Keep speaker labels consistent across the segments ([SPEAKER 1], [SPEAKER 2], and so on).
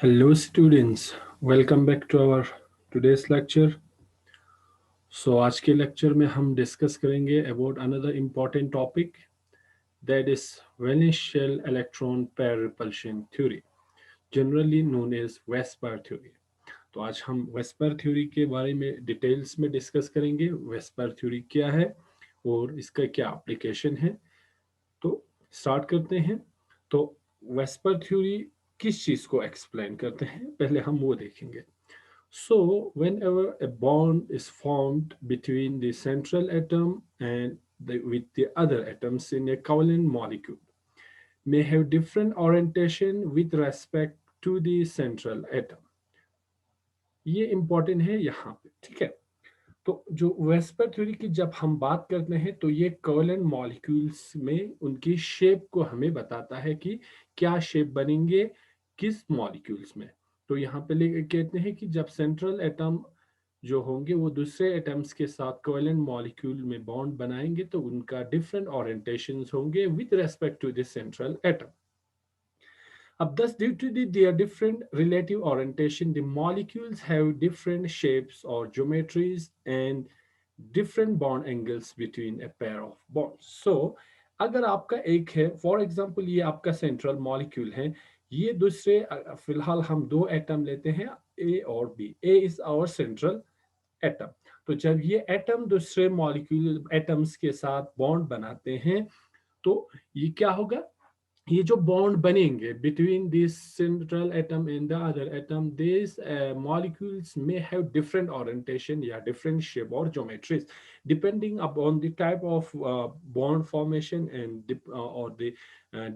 [SPEAKER 1] Hello students, welcome back to our today's lecture. आज के lecture में हम डिस्कस करेंगे about another important topic that is valence shell electron pair repulsion theory, generally known as VSEPR theory. तो आज हम VSEPR theory के बारे में डिटेल्स में डिस्कस करेंगे। वेस्पर थ्योरी क्या है और इसका क्या एप्लीकेशन है। तो स्टार्ट करते हैं। तो वेस्पर थ्योरी किस चीज़ को एक्सप्लेन करते हैं, पहले हम वो देखेंगे। So, whenever a bond is formed between the central atom and with the other atoms in a covalent molecule, may have different orientation with respect to the central atom. ये important है यहाँ पे, ठीक है। तो जो वेस्पर थ्योरी की जब हम बात करते हैं तो ये कोवेलेंट मॉलिक्यूल्स में उनकी शेप को हमें बताता है कि क्या शेप बनेंगे किस मॉलिक्यूल्स में। तो यहाँ पे कहते हैं कि जब सेंट्रल एटम जो होंगे वो दूसरे एटम्स के साथ कोवेलेंट मॉलिक्यूल में बॉन्ड बनाएंगे तो उनका डिफरेंट ओरिएंटेशंस होंगे with respect to the central atom. अब thus due to their different relative orientation, the molecules have different shapes or geometries and different bond angles between a pair of bonds. So, अगर आपका एक है, for example ये आपका central molecule है, ये दूसरे फिलहाल हम दो एटम लेते हैं ए और B. A is our central atom. तो जब ये एटम दूसरे मॉलिक्यूल एटम्स के साथ बॉन्ड बनाते हैं तो ये क्या होगा, ये जो बॉन्ड बनेंगे between this central atom and the other atom, this molecules में हैव डिफरेंट ओरिएंटेशन या डिफरेंट शेप और geometries depending upon the type of bond formation and और the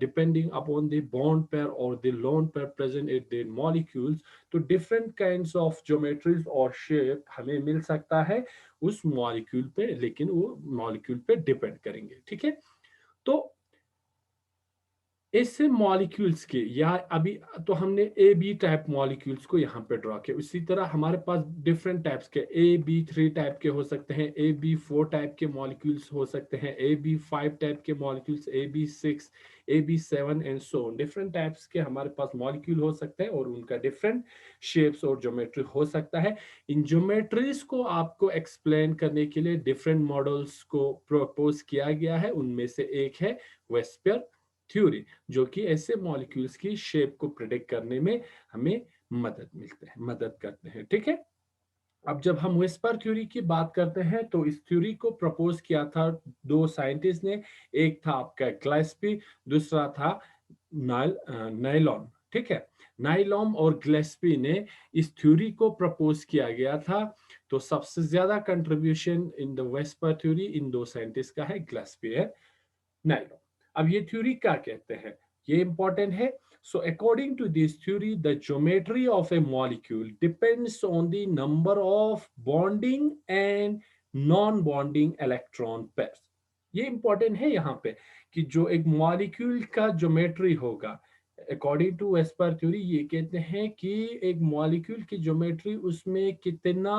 [SPEAKER 1] depending upon the bond pair or the lone pair present in the molecules, तो different kinds of geometries और shape हमें मिल सकता है उस molecule पे, लेकिन वो मॉलिक्यूल पे डिपेंड करेंगे, ठीक है। तो ऐसे मॉलिक्यूल्स के या अभी तो हमने ए बी टाइप मॉलिक्यूल्स को यहाँ पे ड्रॉ किया, उसी तरह हमारे पास डिफरेंट टाइप्स के ए बी 3 टाइप के हो सकते हैं, ए बी 4 टाइप के मॉलिक्यूल्स हो सकते हैं, ए बी 5 टाइप के molecules, A B 6, A B 7 and so different types के हमारे पास मॉलिक्यूल हो सकते हैं और उनका डिफरेंट शेप्स और ज्योमेट्री हो सकता है। इन ज्योमेट्रीज को आपको एक्सप्लेन करने के लिए डिफरेंट मॉडल्स को प्रपोज किया गया है, उनमें से एक है वेस्पर थ्योरी, जो कि ऐसे मॉलिक्यूल्स की शेप को प्रिडिक्ट करने में हमें मदद करते हैं, ठीक है। अब जब हम वेस्पर थ्योरी की बात करते हैं तो इस थ्योरी को प्रपोज किया था दो साइंटिस्ट ने। एक था आपका ग्लेस्पी, दूसरा था नाइलॉन, ठीक है। नाइलॉन और ग्लेस्पी ने इस थ्योरी को प्रपोज किया गया था। तो सबसे ज्यादा contribution in the VSEPR theory in दो साइंटिस्ट का है, ग्लेस्पी है नाइलॉन। अब ये थ्योरी क्या कहते हैं, ये इंपॉर्टेंट है। So according to this theory, the geometry of a molecule depends on the number of bonding and non-bonding electron pairs. ये इंपॉर्टेंट है यहाँ पे कि जो एक मॉलिक्यूल का ज्योमेट्री होगा, अकॉर्डिंग टू वेस्पर थ्योरी ये कहते हैं कि एक मॉलिक्यूल की ज्योमेट्री उसमें कितना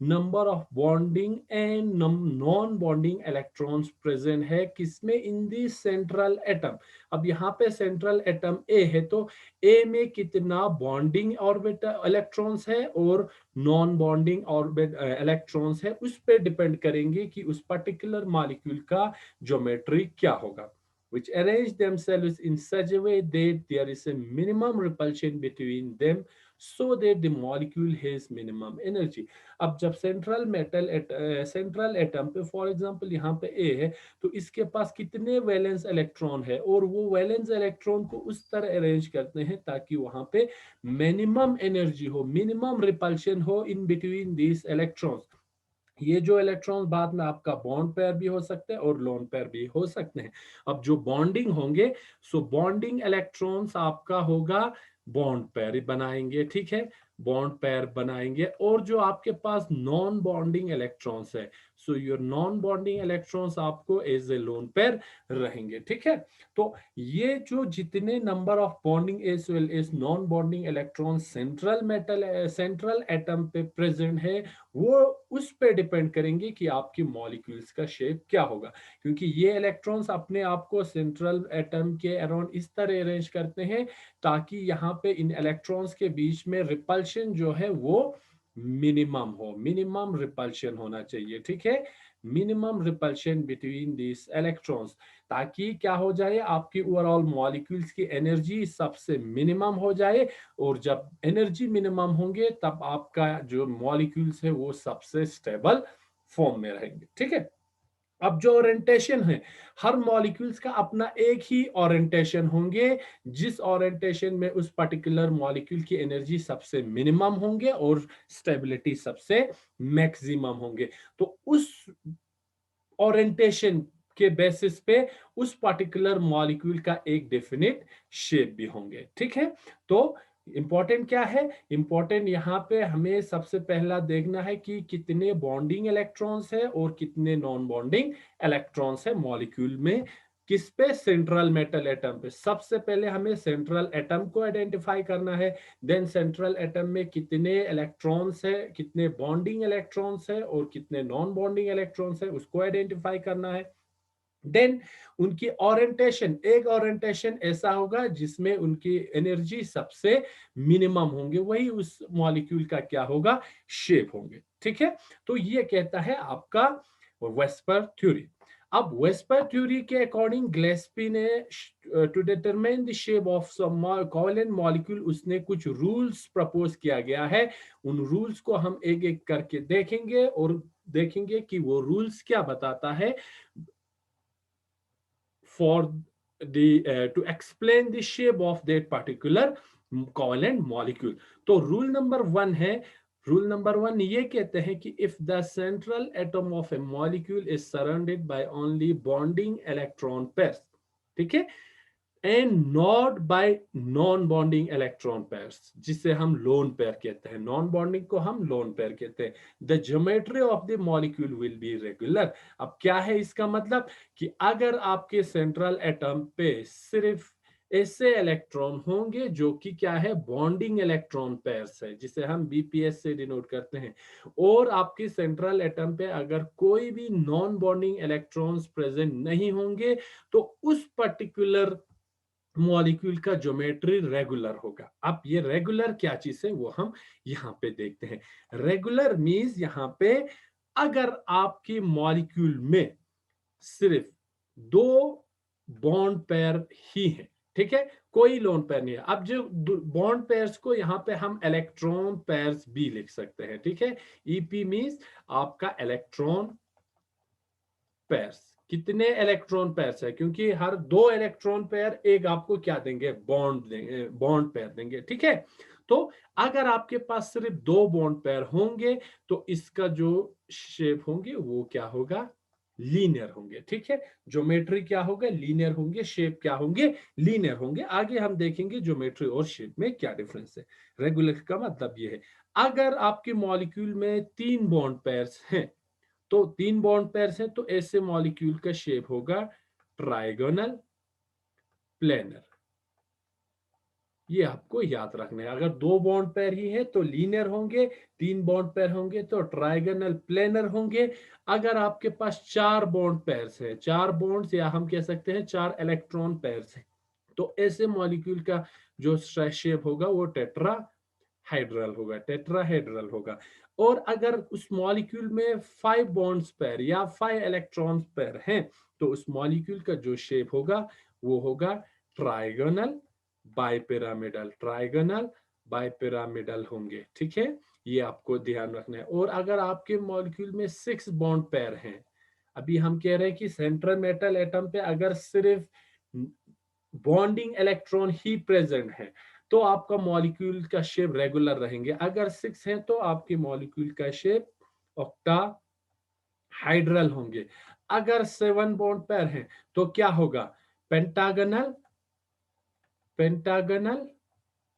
[SPEAKER 1] number of bonding and non bonding electrons present है, किसमें, इन दी सेंट्रल एटम। अब यहाँ पे सेंट्रल एटम ए है तो ए में कितना बॉन्डिंग ऑर्बिटल इलेक्ट्रॉन्स है और नॉन बॉन्डिंग ऑर्बिट इलेक्ट्रॉन्स है, उस पर डिपेंड करेंगे कि उस पर्टिकुलर मॉलिक्यूल का ज्योमेट्री क्या होगा, which arrange themselves in such a way that there is a minimum repulsion between them so that the molecule has minimum energy. अब जब सेंट्रल एटम पे फॉर एग्जांपल यहाँ पे ए है तो इसके पास कितने वैलेंस इलेक्ट्रॉन है और वो वैलेंस इलेक्ट्रॉन को उस तरह अरेंज करते हैं ताकि वहां पे मिनिमम एनर्जी हो, मिनिमम रिपल्शन हो इन बिटवीन दीज इलेक्ट्रॉन्स। ये जो इलेक्ट्रॉन बाद में आपका बॉन्ड पेयर भी हो सकते हैं और लोन पेयर भी हो सकते हैं। अब जो बॉन्डिंग होंगे, सो बॉन्डिंग इलेक्ट्रॉन्स आपका होगा बॉन्ड पेयर बनाएंगे, ठीक है, बॉन्ड पेयर बनाएंगे। और जो आपके पास नॉन बॉन्डिंग इलेक्ट्रॉन्स है, so your non bonding electrons आपको एज ए लोन पेयर रहेंगे, ठीक है। तो ये जो जितने number of bonding as well as non bonding electron central atom पे प्रेजेंट है, वो उस पे डिपेंड करेंगे कि आपकी मॉलिक्यूल्स का शेप क्या होगा, क्योंकि ये इलेक्ट्रॉन्स अपने आप को सेंट्रल एटम के अराउंड इस तरह अरेंज करते हैं ताकि यहाँ पे इन इलेक्ट्रॉन्स के बीच में रिपल्शन जो है वो मिनिमम हो, मिनिमम रिपल्शन होना चाहिए, ठीक है, minimum repulsion between this electrons, ताकि क्या हो जाए, आपकी ओवरऑल मॉलिक्यूल्स की एनर्जी सबसे मिनिमम हो जाए, और जब एनर्जी मिनिमम होंगे तब आपका जो मॉलिक्यूल्स है वो सबसे स्टेबल फॉर्म में रहेंगे, ठीक है। अब जो ओरिएंटेशन है, हर मॉलिक्यूल्स का अपना एक ही ओरिएंटेशन होंगे, जिस ओरिएंटेशन में उस पर्टिकुलर मॉलिक्यूल की एनर्जी सबसे मिनिमम होंगे और स्टेबिलिटी सबसे मैक्सिमम होंगे। तो उस ओरिएंटेशन के बेसिस पे उस पर्टिकुलर मॉलिक्यूल का एक डेफिनेट शेप भी होंगे, ठीक है। तो इंपॉर्टेंट क्या है, इंपॉर्टेंट यहाँ पे हमें सबसे पहला देखना है कि कितने बॉन्डिंग इलेक्ट्रॉन्स है और कितने नॉन बॉन्डिंग इलेक्ट्रॉन्स है मॉलिक्यूल में, किस पे, सेंट्रल मेटल एटम पे। सबसे पहले हमें सेंट्रल एटम को आइडेंटिफाई करना है, देन सेंट्रल एटम में कितने इलेक्ट्रॉन्स है, कितने बॉन्डिंग इलेक्ट्रॉन्स है और कितने नॉन बॉन्डिंग इलेक्ट्रॉन्स है, उसको आइडेंटिफाई करना है। देन उनकी ओरिएंटेशन, एक ओरिएंटेशन ऐसा होगा जिसमें उनकी एनर्जी सबसे मिनिमम होंगे, वही उस मॉलिक्यूल का क्या होगा, शेप होंगे, ठीक है। तो ये कहता है आपका वेस्पर थ्योरी। अब वेस्पर थ्योरी के अकॉर्डिंग ग्लेस्पी ने to determine the shape of covalent molecule उसने कुछ रूल्स प्रपोज किया गया है। उन रूल्स को हम एक एक करके देखेंगे और देखेंगे कि वो रूल्स क्या बताता है for to explain the shape of that particular covalent molecule। तो रूल नंबर वन है, रूल नंबर वन ये कहते हैं कि if the central atom of a molecule is surrounded by only bonding electron pairs, ठीक है, and not bye non bonding electron pairs, जिसे हम लोन पेयर कहते हैं, नॉन बॉन्डिंग को हम लोन पेयर कहते हैं, the geometry of the molecule will be regular. अब क्या है इसका मतलब, कि अगर आपके सेंट्रल एटम पे सिर्फ ऐसे इलेक्ट्रॉन होंगे जो कि क्या है, बॉन्डिंग इलेक्ट्रॉन पेयर्स है, जिसे हम बीपीएस से डिनोट करते हैं, और आपकी सेंट्रल एटम पे अगर कोई भी नॉन बॉन्डिंग इलेक्ट्रॉन्स प्रेजेंट नहीं होंगे, तो उस पर्टिकुलर मॉलिक्यूल का ज्योमेट्री रेगुलर होगा। अब ये रेगुलर क्या चीज है वो हम यहाँ पे देखते हैं। रेगुलर मींस यहाँ पे अगर आपकी मॉलिक्यूल में सिर्फ दो बॉन्ड पेयर ही है, ठीक है, कोई लोन पेयर नहीं है। अब जो बॉन्ड पेयर्स को यहाँ पे हम इलेक्ट्रॉन पेयर्स भी लिख सकते हैं, ठीक है। ईपी मींस आपका इलेक्ट्रॉन पेयर्स, कितने इलेक्ट्रॉन पेयर्स है, क्योंकि हर दो इलेक्ट्रॉन पेयर एक आपको क्या देंगे, बॉन्ड देंगे, बॉन्ड पेयर देंगे, ठीक है। तो अगर आपके पास सिर्फ दो बॉन्ड पेयर होंगे तो इसका जो शेप होंगे वो क्या होगा, लीनियर होंगे, ठीक है। ज्योमेट्री क्या होगा, लीनियर होंगे, शेप क्या होंगे, लीनियर होंगे। आगे हम देखेंगे ज्योमेट्री और शेप में क्या डिफरेंस है। रेगुलर का मतलब ये है, अगर आपके मॉलिक्यूल में तीन बॉन्ड पेयर्स हैं, तो तीन बॉन्ड पेयर्स हैं, तो ऐसे मॉलिक्यूल का शेप होगा ट्राइगोनल प्लेनर। ये आपको याद रखना है, अगर दो बॉन्ड पेयर ही है तो लीनियर होंगे, तीन बॉन्ड पेयर होंगे तो ट्राइगोनल प्लेनर होंगे। अगर आपके पास चार बॉन्ड पेयर्स है, चार बॉन्ड्स, या हम कह सकते हैं चार इलेक्ट्रॉन पेयर्स है, तो ऐसे मॉलिक्यूल का जो शेप होगा वो टेट्राहाइड्रल होगा, टेट्राहेड्रल होगा। और अगर उस मॉलिक्यूल में फाइव बॉन्ड्स पेयर या फाइव इलेक्ट्रॉन्स पेयर हैं, तो उस मॉलिक्यूल का जो शेप होगा वो होगा ट्राइगोनल बाइपिरामिडल, ट्राइगोनल बाइपिरामिडल होंगे, ठीक है। ये आपको ध्यान रखना है। और अगर आपके मॉलिक्यूल में सिक्स बॉन्ड पेयर हैं, अभी हम कह रहे हैं कि सेंट्रल मेटल एटम पे अगर सिर्फ बॉन्डिंग इलेक्ट्रॉन ही प्रेजेंट है तो आपका मॉलिक्यूल का शेप रेगुलर रहेंगे। अगर सिक्स है तो आपके मॉलिक्यूल का शेप ऑक्टा हाइड्रल होंगे। अगर सेवन बॉन्ड पेयर है तो क्या होगा, पेंटागनल, पेंटागनल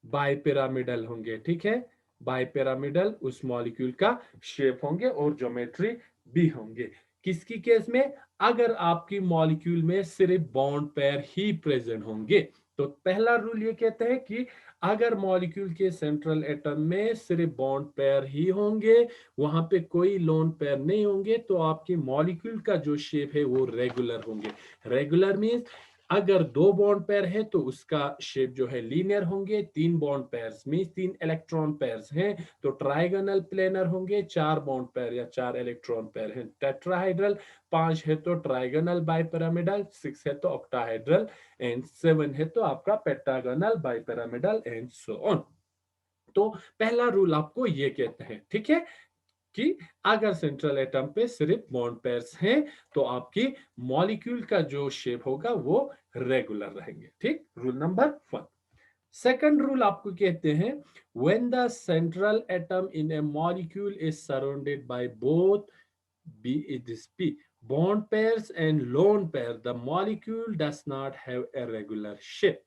[SPEAKER 1] बाइपिरामिडल होंगे, ठीक है। बाइपिरामिडल उस मॉलिक्यूल का शेप होंगे और ज्योमेट्री बी होंगे। किसकी केस में? अगर आपकी मॉलिक्यूल में सिर्फ बॉन्ड पेयर ही प्रेजेंट होंगे। तो पहला रूल ये कहते हैं कि अगर मॉलिक्यूल के सेंट्रल एटम में सिर्फ बॉन्ड पेयर ही होंगे, वहां पे कोई लोन पेयर नहीं होंगे, तो आपकी मॉलिक्यूल का जो शेप है वो रेगुलर होंगे। रेगुलर मींस अगर दो बॉन्ड पेयर है तो उसका शेप जो है लीनियर होंगे। तीन बॉन्ड पेयर्स मींस तीन इलेक्ट्रॉन पेयर्स हैं तो ट्राइगोनल प्लेनर होंगे। चार बॉन्ड पेयर या चार इलेक्ट्रॉन पेयर हैं टेट्राहाइड्रल। पांच है तो ट्राइगोनल बाइपिरामिडल। सिक्स है तो ऑक्टाहाइड्रल एंड सेवन है तो आपका pentagonal bipyramidal and so on. तो पहला रूल आपको ये कहते हैं, ठीक है, कि अगर सेंट्रल एटम पे सिर्फ बॉन्ड पेयर्स हैं तो आपकी मॉलिक्यूल का जो शेप होगा वो रेगुलर रहेंगे। ठीक, रूल नंबर 1। सेकंड रूल आपको कहते हैं when the central atom in a molecule is surrounded by both be bond pairs and lone pair, the molecule does not have a regular shape।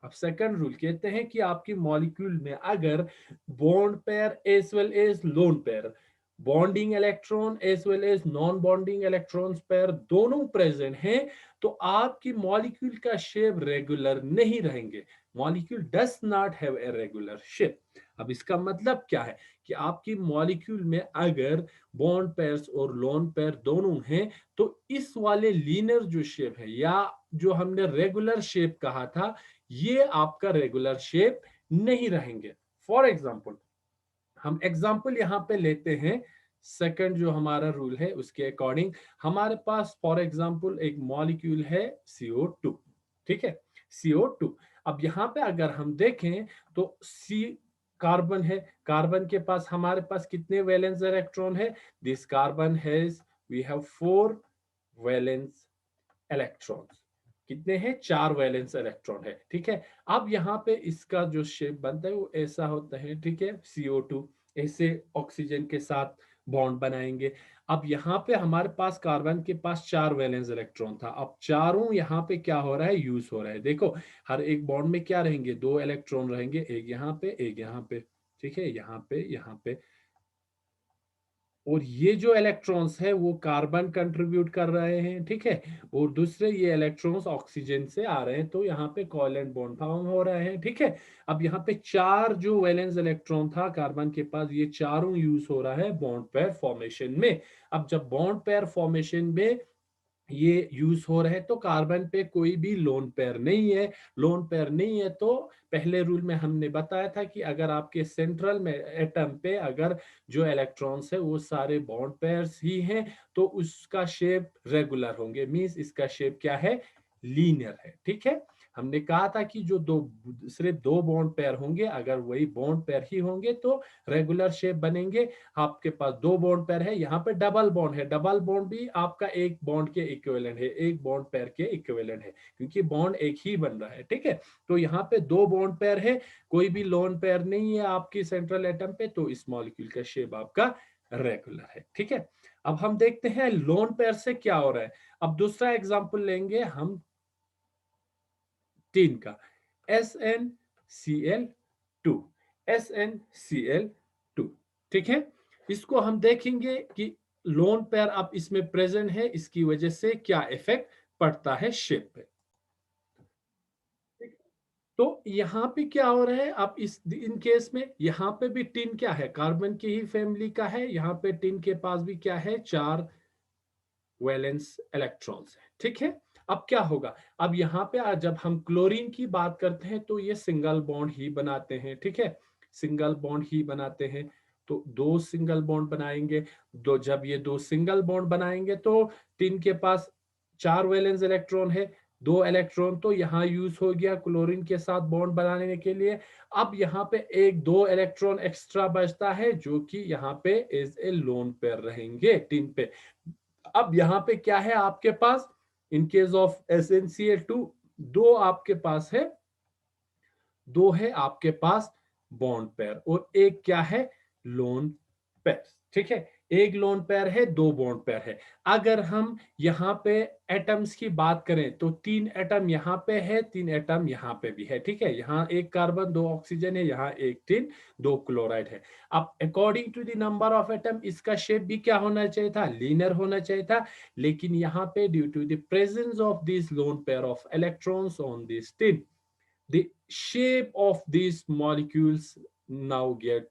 [SPEAKER 1] अब second rule कहते हैं कि आपकी molecule में अगर bond pair as well as lone pair, bonding electron as well as non bonding electrons pair दोनों present हैं तो आपकी मॉलिक्यूल का शेप रेगुलर नहीं रहेंगे। Molecule does not have a regular shape. अब इसका मतलब क्या है कि आपकी मॉलिक्यूल में अगर बॉन्ड पेयर्स और लोन पेयर दोनों हैं तो इस वाले लीनियर जो शेप है या जो हमने रेगुलर शेप कहा था ये आपका रेगुलर शेप नहीं रहेंगे। फॉर एग्जाम्पल हम एग्जाम्पल यहां पे लेते हैं। सेकंड जो हमारा रूल है उसके अकॉर्डिंग हमारे पास फॉर एग्जाम्पल एक मॉलिक्यूल है CO2। ठीक है, CO2। अब यहां पे अगर हम देखें तो सी कार्बन है। कार्बन के पास हमारे पास कितने वैलेंस इलेक्ट्रॉन है? This carbon has we have 4 valence electrons. कितने हैं? 4 वैलेंस इलेक्ट्रॉन है। ठीक है, अब यहाँ पे इसका जो शेप बनता है वो ऐसा होता है। ठीक है, CO2 ऐसे ऑक्सीजन के साथ बॉन्ड बनाएंगे। अब यहाँ पे हमारे पास कार्बन के पास 4 वैलेंस इलेक्ट्रॉन था। अब चारों यहाँ पे क्या हो रहा है? यूज हो रहा है। देखो हर एक बॉन्ड में क्या रहेंगे? 2 इलेक्ट्रॉन रहेंगे, एक यहाँ पे एक यहाँ पे। ठीक है, यहाँ पे और ये जो इलेक्ट्रॉन्स है वो कार्बन कंट्रीब्यूट कर रहे हैं। ठीक है, और दूसरे ये इलेक्ट्रॉन्स ऑक्सीजन से आ रहे हैं तो यहाँ पे कोवैलेंट बॉन्ड फॉर्म हो रहे हैं। ठीक है, अब यहाँ पे 4 जो वैलेंस इलेक्ट्रॉन था कार्बन के पास ये चारों यूज हो रहा है बॉन्ड पेयर फॉर्मेशन में। अब जब बॉन्ड पेयर फॉर्मेशन में ये यूज हो रहे हैं तो कार्बन पे कोई भी लोन पेयर नहीं है। लोन पेयर नहीं है तो पहले रूल में हमने बताया था कि अगर आपके सेंट्रल में एटम पे अगर जो इलेक्ट्रॉन्स है वो सारे बॉन्ड पेयर्स ही हैं तो उसका शेप रेगुलर होंगे। मींस इसका शेप क्या है? लीनियर है। ठीक है, हमने कहा था कि जो दो सिर्फ दो बॉन्ड पेयर होंगे अगर वही बॉन्ड पेयर ही होंगे तो रेगुलर शेप बनेंगे। आपके पास दो बॉन्ड पेयर है, यहाँ पे डबल बॉन्ड है। डबल बॉन्ड भी आपका एक बॉन्ड के इक्विवेलेंट है, एक बॉन्ड पेयर के इक्विवेलेंट है क्योंकि बॉन्ड एक ही बन रहा है। ठीक है, तो यहाँ पे दो बॉन्ड पेयर है, कोई भी लोन पेयर नहीं है आपकी सेंट्रल एटम पे तो इस मॉलिक्यूल का शेप आपका रेगुलर है। ठीक है, अब हम देखते हैं लोन पेयर से क्या हो रहा है। अब दूसरा एग्जांपल लेंगे हम टीन का। SnCl2, SnCl2। ठीक है, इसको हम देखेंगे कि लोन पेयर अब इसमें प्रेजेंट है, इसकी वजह से क्या इफेक्ट पड़ता है शेप पे। तो यहाँ पे क्या हो रहा है? अब इस इन केस में यहाँ पे भी टिन क्या है? कार्बन की ही फैमिली का है। यहाँ पे टिन के पास भी क्या है? 4 वैलेंस इलेक्ट्रॉन्स है। ठीक है, अब क्या होगा? अब यहाँ पे जब हम क्लोरीन की बात करते हैं तो ये सिंगल बॉन्ड ही बनाते हैं। ठीक है, सिंगल बॉन्ड ही बनाते हैं तो दो सिंगल बॉन्ड बनाएंगे। दो जब ये दो सिंगल बॉन्ड बनाएंगे तो तीन के पास 4 वैलेंस इलेक्ट्रॉन है, 2 इलेक्ट्रॉन तो यहाँ यूज हो गया क्लोरीन के साथ बॉन्ड बनाने के लिए। अब यहाँ पे एक 2 इलेक्ट्रॉन एक्स्ट्रा बचता है जो कि यहाँ पे एज ए लोन पेयर रहेंगे टिन पे। अब यहाँ पे क्या है आपके पास? इन केस ऑफ SnCl2 दो आपके पास है, दो है आपके पास बॉन्ड पेयर और एक क्या है? Lone pair. ठीक है, एक लोन पेयर है, दो बॉन्ड पेयर है। अगर हम यहाँ पे एटम्स की बात करें तो 3 एटम यहाँ पे है, 3 एटम यहाँ पे भी है, ठीक है। यहाँ एक कार्बन, दो ऑक्सीजन है, यहाँ एक टिन, दो क्लोराइड है। अब according to the number of atom इसका शेप भी क्या होना चाहिए था, लीनियर होना चाहिए था। लेकिन यहाँ पे due to the presence of this lone pair of electrons on this tin, the shape of these molecules now get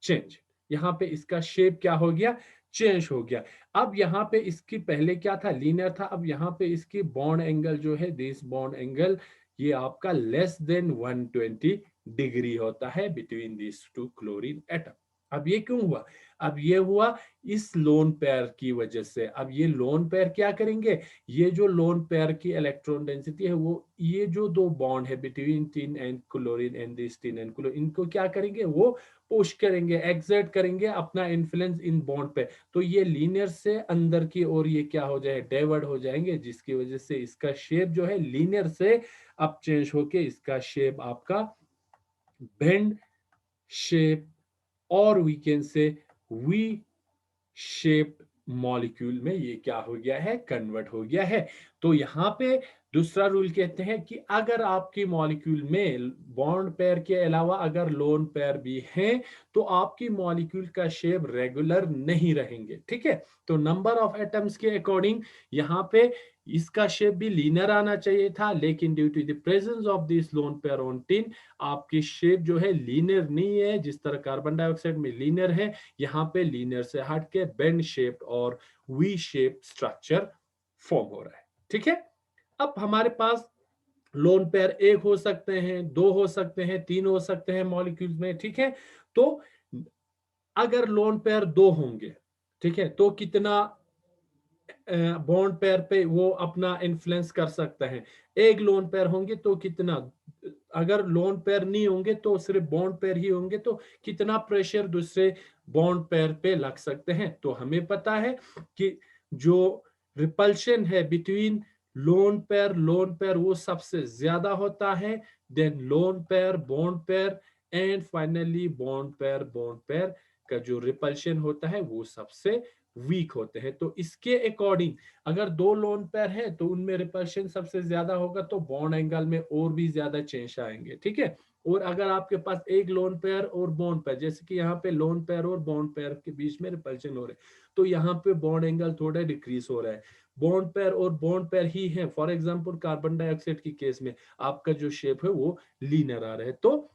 [SPEAKER 1] changed। यहाँ पे इसका शेप क्या हो गया, चेंज हो गया। अब यहाँ पे इसकी पहले क्या था, लीनियर था। अब यहाँ पे इसकी बॉन्ड एंगल जो है, दिस बॉन्ड एंगल, ये आपका लेस देन 120 डिग्री होता है between this two chlorine atom. अब ये क्यों हुआ, अब ये हुआ इस लोन पेयर की वजह से। अब ये लोन पेयर क्या करेंगे, ये जो लोन पेयर की इलेक्ट्रॉन डेंसिटी है वो, ये जो दो बॉन्ड है between tin and chlorine and this tin and chlorine, इनको क्या करेंगे, वो पुश करेंगे, एक्सर्ट करेंगे अपना इन्फ्लुएंस इन बॉन्ड पे। तो ये लीनियर से अंदर की ओर ये क्या हो जाए, डाइवर्ट हो जाएंगे, जिसकी वजह से इसका शेप जो है लीनियर से अब चेंज होके इसका शेप आपका बेंड शेप, और we can say V shape molecule में ये क्या हो गया है, कन्वर्ट हो गया है। तो यहाँ पे दूसरा रूल कहते हैं कि अगर आपकी मॉलिक्यूल में बॉन्ड पेयर के अलावा अगर लोन पेयर भी हैं तो आपकी मॉलिक्यूल का शेप रेगुलर नहीं रहेंगे, ठीक है। तो नंबर ऑफ एटम्स के अकॉर्डिंग यहाँ पे इसका शेप भी लीनियर आना चाहिए था, लेकिन due to the presence of this lone pair on tin, आपकी शेप जो है लीनियर नहीं है। जिस तरह कार्बन डाइऑक्साइड में लीनियर है, यहाँ पे लीनियर से हट के बेंड शेप और वी शेप स्ट्रक्चर फॉर्म हो रहा है, ठीक है। अब हमारे पास लोन पेयर एक हो सकते हैं, दो हो सकते हैं, तीन हो सकते हैं मॉलिक्यूल्स में, ठीक है। तो अगर लोन पेयर दो होंगे, ठीक है, तो कितना बॉन्ड पेयर पे वो अपना इन्फ्लुएंस कर सकते हैं। एक लोन पेयर होंगे तो कितना, अगर लोन पेयर नहीं होंगे तो सिर्फ बॉन्ड पेयर ही होंगे तो कितना प्रेशर दूसरे बॉन्ड पेयर पे लग सकते हैं। तो हमें पता है कि जो रिपल्शन है बिटवीन लोन पेयर वो सबसे ज्यादा होता है, then lone pair, bond pair, and finally bond pair का जो रिपल्शन होता है वो सबसे वीक होते हैं। तो इसके अकॉर्डिंग अगर दो लोन पेयर है तो उनमें रिपल्शन सबसे ज्यादा होगा, तो बॉन्ड एंगल में और भी ज्यादा चेंज आएंगे, ठीक है। और अगर आपके पास एक लोन पेयर और बॉन्ड पेयर, जैसे कि यहाँ पे लोन पेयर और बॉन्ड पेयर के बीच में रिपल्शन हो रहे हैं, तो यहाँ पे बॉन्ड एंगल थोड़ा डिक्रीज हो रहा है। बॉन्ड पेयर और बॉन्ड पेयर ही है, फॉर एग्जांपल कार्बन डाइऑक्साइड की केस में आपका जो शेप है वो लीनियर आ रहा है। तो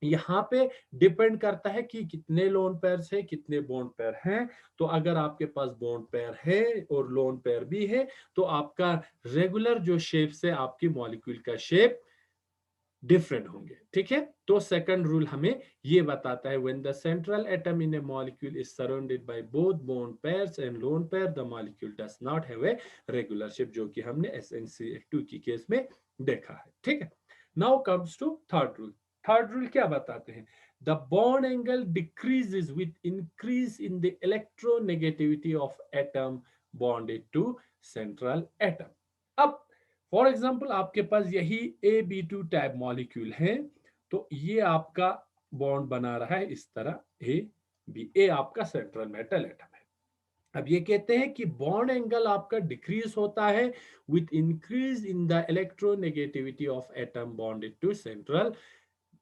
[SPEAKER 1] यहाँ पे डिपेंड करता है कि कितने लोन पेयर्स है, कितने बॉन्ड पेयर हैं। तो अगर आपके पास बॉन्ड पेयर है और लोन पेयर भी है तो आपका रेगुलर जो शेप से आपकी मॉलिक्यूल का शेप डिफरेंट होंगे, ठीक है। तो सेकंड रूल हमें ये बताता है, when the central atom in a molecule is surrounded by both bond pairs and loan pair, the molecule does not have a regular shape, जो कि हमने SnCl2 की केस में देखा है, ठीक है। Now comes to third rule. Third rule क्या बताते हैं, the bond angle decreases with increase in the electronegativity of atom bonded to central atom. अब फॉर एग्जाम्पल आपके पास यही AB2 टाइप मॉलिक्यूल है, तो ये आपका बॉन्ड बना रहा है इस तरह A आपका सेंट्रल मेटल एटम है। अब ये कहते हैं कि बॉन्ड एंगल आपका डिक्रीज होता है with increase in the electronegativity of atom bonded to central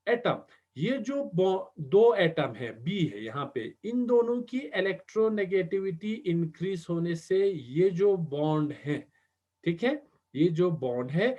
[SPEAKER 1] atom. ये जो दो एटम है बी है यहाँ पे, इन दोनों की इलेक्ट्रोनेगेटिविटी इंक्रीज होने से ये जो बॉन्ड है, ठीक है, ये जो बॉन्ड है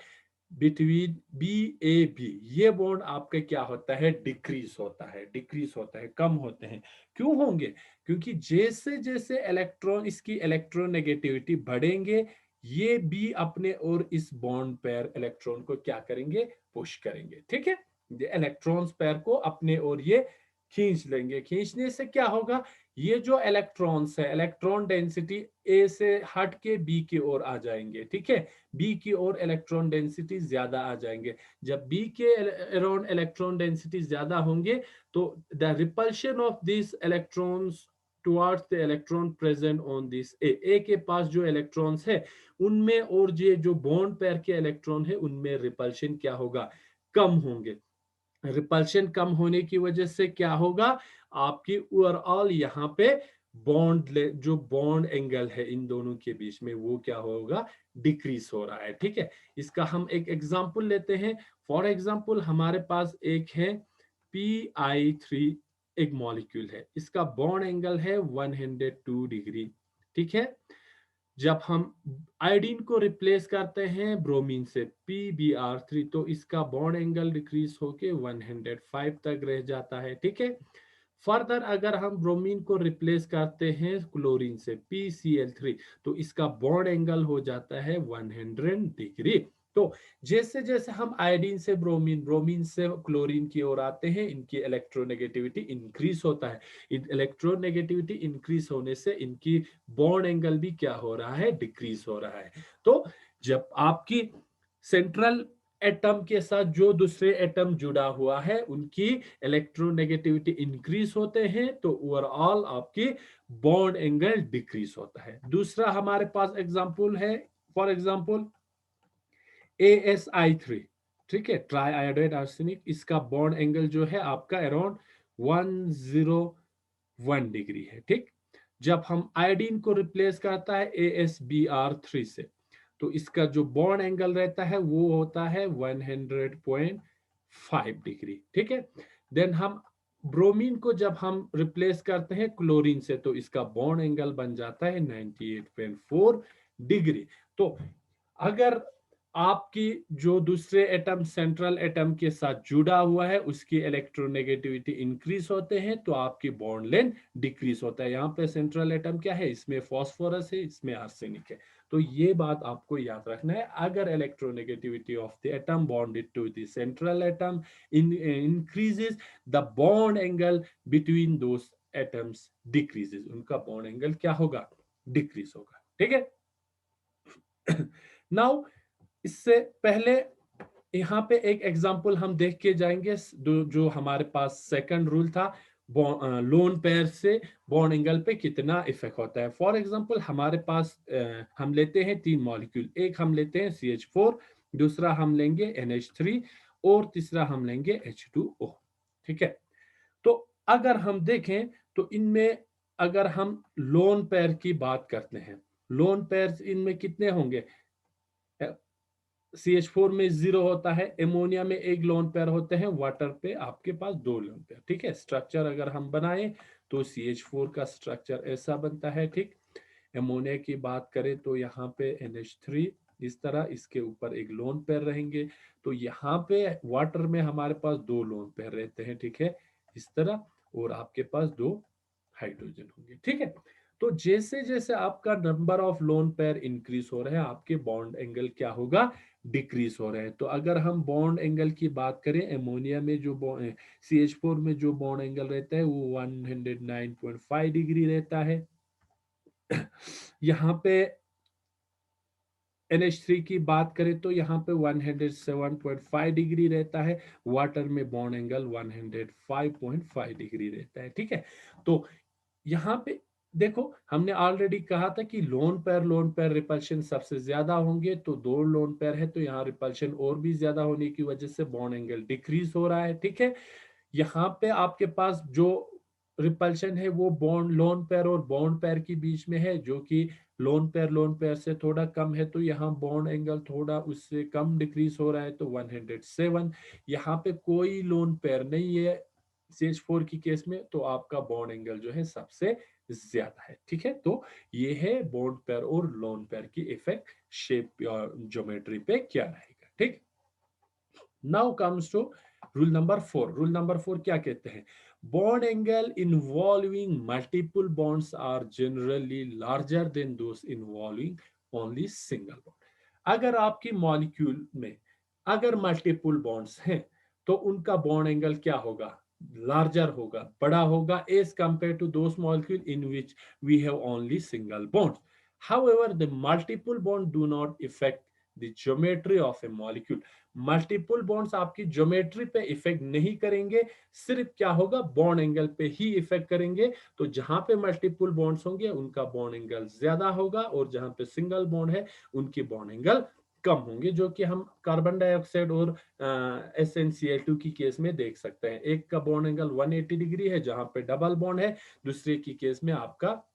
[SPEAKER 1] बिटवीन BAB, ये बॉन्ड आपका क्या होता है, डिक्रीज होता है, कम होते हैं। क्यों होंगे, क्योंकि जैसे जैसे इलेक्ट्रॉन, इसकी इलेक्ट्रोनेगेटिविटी बढ़ेंगे, ये भी अपने और इस बॉन्ड पेयर इलेक्ट्रॉन को क्या करेंगे, पुश करेंगे, ठीक है। इलेक्ट्रॉन्स पेयर को अपने और ये खींच लेंगे। खींचने से क्या होगा, ये जो इलेक्ट्रॉन्स है, इलेक्ट्रॉन डेंसिटी ए से हट के बी की ओर आ जाएंगे, ठीक है। बी की ओर इलेक्ट्रॉन डेंसिटी ज्यादा आ जाएंगे। जब बी के अराउंड इलेक्ट्रॉन डेंसिटी ज्यादा होंगे तो the repulsion of this electrons towards the electron present on this A के पास जो इलेक्ट्रॉन्स है उनमें, और ये जो बॉन्ड पेयर के इलेक्ट्रॉन है उनमें रिपल्शन क्या होगा, कम होंगे। रिपल्शन कम होने की वजह से क्या होगा, आपकी ओवरऑल यहाँ पे जो बॉन्ड एंगल है इन दोनों के बीच में वो क्या होगा, डिक्रीज हो रहा है। ठीक है, इसका हम एक एग्जांपल लेते हैं। फॉर एग्जांपल हमारे पास एक है PI3, एक मॉलिक्यूल है, इसका बॉन्ड एंगल है 102 डिग्री। ठीक है, जब हम आयोडीन को रिप्लेस करते हैं ब्रोमीन से PBr3, तो इसका बॉन्ड एंगल डिक्रीज होके 105 तक रह जाता है। ठीक है, फर्दर अगर हम ब्रोमीन को रिप्लेस करते हैं क्लोरीन से PCl3, तो इसका बॉन्ड एंगल हो जाता है 100 डिग्री। तो जैसे जैसे हम आयोडीन से ब्रोमीन, ब्रोमीन से क्लोरीन की ओर आते हैं, इनकी इलेक्ट्रोनेगेटिविटी इंक्रीज होता है। इलेक्ट्रोनेगेटिविटी इंक्रीज होने से इनकी बॉन्ड एंगल भी क्या हो रहा है, डिक्रीज हो रहा है। तो जब आपकी सेंट्रल एटम के साथ जो दूसरे एटम जुड़ा हुआ है उनकी इलेक्ट्रोनेगेटिविटी इंक्रीज होते हैं, तो ओवरऑल आपकी बॉन्ड एंगल डिक्रीज होता है। दूसरा हमारे पास एग्जांपल है, फॉर एग्जांपल ASI3, ठीक है, ट्राई आयोडाइड आर्सेनिक, इसका बॉन्ड एंगल जो है आपका अराउंड 101 डिग्री है। ठीक, जब हम आयोडीन को रिप्लेस करता है AsBr3 से, तो इसका जो बॉन्ड एंगल रहता है वो होता है 100.5 डिग्री। ठीक है, देन हम ब्रोमीन को जब हम रिप्लेस करते हैं क्लोरीन से, तो इसका बॉन्ड एंगल बन जाता है 98.4 डिग्री। तो अगर आपकी जो दूसरे एटम सेंट्रल एटम के साथ जुड़ा हुआ है उसकी इलेक्ट्रोनेगेटिविटी इंक्रीज होते हैं, तो आपकी बॉन्ड लेंथ डिक्रीज होता है। यहाँ पे सेंट्रल एटम क्या है, इसमें फॉस्फोरस है, इसमें आर्सेनिक है। तो ये बात आपको याद रखना है, अगर electronegativity of the atom bonded to the central atom increases, the bond angle between those atoms decreases, उनका बॉन्ड एंगल क्या होगा, डिक्रीज होगा। ठीक है। नाउ इससे पहले यहाँ पे एक एग्जांपल हम देख के जाएंगे, जो हमारे पास सेकंड रूल था, लोन पेयर से बॉन्ड एंगल पे कितना इफेक्ट होता है। फॉर एग्जांपल हमारे पास हम लेते हैं 3 मॉलिक्यूल, एक हम लेते हैं CH4, दूसरा हम लेंगे NH3 और तीसरा हम लेंगे H2O। ठीक है, तो अगर हम देखें तो इनमें अगर हम लोन पेयर की बात करते हैं, लोन पेयर इनमें कितने होंगे, CH4 में 0 होता है, एमोनिया में एक लोन पेयर होते हैं, वाटर पे आपके पास 2 लोन पेयर। ठीक है, स्ट्रक्चर अगर हम बनाए तो CH4 का स्ट्रक्चर ऐसा बनता है। ठीक, एमोनिया की बात करें तो यहाँ पे NH3 इस तरह, इसके ऊपर एक लोन पेयर रहेंगे। तो यहाँ पे वाटर में हमारे पास 2 लोन पेयर रहते हैं। ठीक है, इस तरह, और आपके पास 2 हाइड्रोजन होंगे। ठीक है, तो जैसे जैसे आपका number of lone pair increase हो रहे हैं, आपके बॉन्ड एंगल क्या होगा, डिक्रीज हो रहे हैं। तो अगर हम बॉन्ड एंगल की बात करें, एमोनिया में जो CH4 में जो बॉन्ड एंगल रहता है वो 109.5 डिग्री रहता है। यहाँ पे NH3 की बात करें तो यहाँ पे 107.5 डिग्री रहता है, वाटर में बॉन्ड एंगल 105.5 डिग्री रहता है। ठीक है, तो यहाँ पे देखो हमने ऑलरेडी कहा था कि लोन पेयर रिपल्शन सबसे ज्यादा होंगे, तो 2 लोन पेयर है तो यहाँ रिपल्शन और भी ज्यादा होने की वजह से बॉन्ड एंगल डिक्रीज हो रहा है। ठीक है, यहाँ पे आपके पास जो रिपल्शन है वो बॉन्ड लोन पेयर और बॉन्ड पेयर के बीच में है, जो कि लोन पेयर से थोड़ा कम है, तो यहाँ बॉन्ड एंगल थोड़ा उससे कम डिक्रीज हो रहा है, तो 107। यहाँ पे कोई लोन पेयर नहीं है CH4 की केस में, तो आपका बॉन्ड एंगल जो है सबसे ज्यादा है। ठीक है, तो ये है बॉन्ड पेयर और लोन पेयर की इफेक्ट शेप और ज्योमेट्री पे क्या रहेगा। ठीक, now comes to rule number 4। Rule number 4 क्या कहते हैं, bond angle involving multiple bonds are generally larger than those involving only single bond. अगर आपकी मॉलिक्यूल में अगर मल्टीपल बॉन्ड्स हैं तो उनका बॉन्ड एंगल क्या होगा, लार्जर होगा, बड़ा होगा, as compare to those molecule in which we have only single bond. However the multiple bond do not affect the geometry of a molecule. Multiple bonds आपकी geometry पे इफेक्ट नहीं करेंगे, सिर्फ क्या होगा, बॉन्ड एंगल पे ही इफेक्ट करेंगे। तो जहां पे मल्टीपल बॉन्ड्स होंगे उनका बॉन्ड एंगल ज्यादा होगा, और जहां पे सिंगल बॉन्ड है उनकी बॉन्ड एंगल कम होंगे, जो कि हम कार्बन डाइऑक्साइड और SnCl2 की केस में देख सकते हैं। एक का बॉन्ड एंगल 180 डिग्री है जहां पे डबल बॉन्ड है, दूसरे की केस में आपका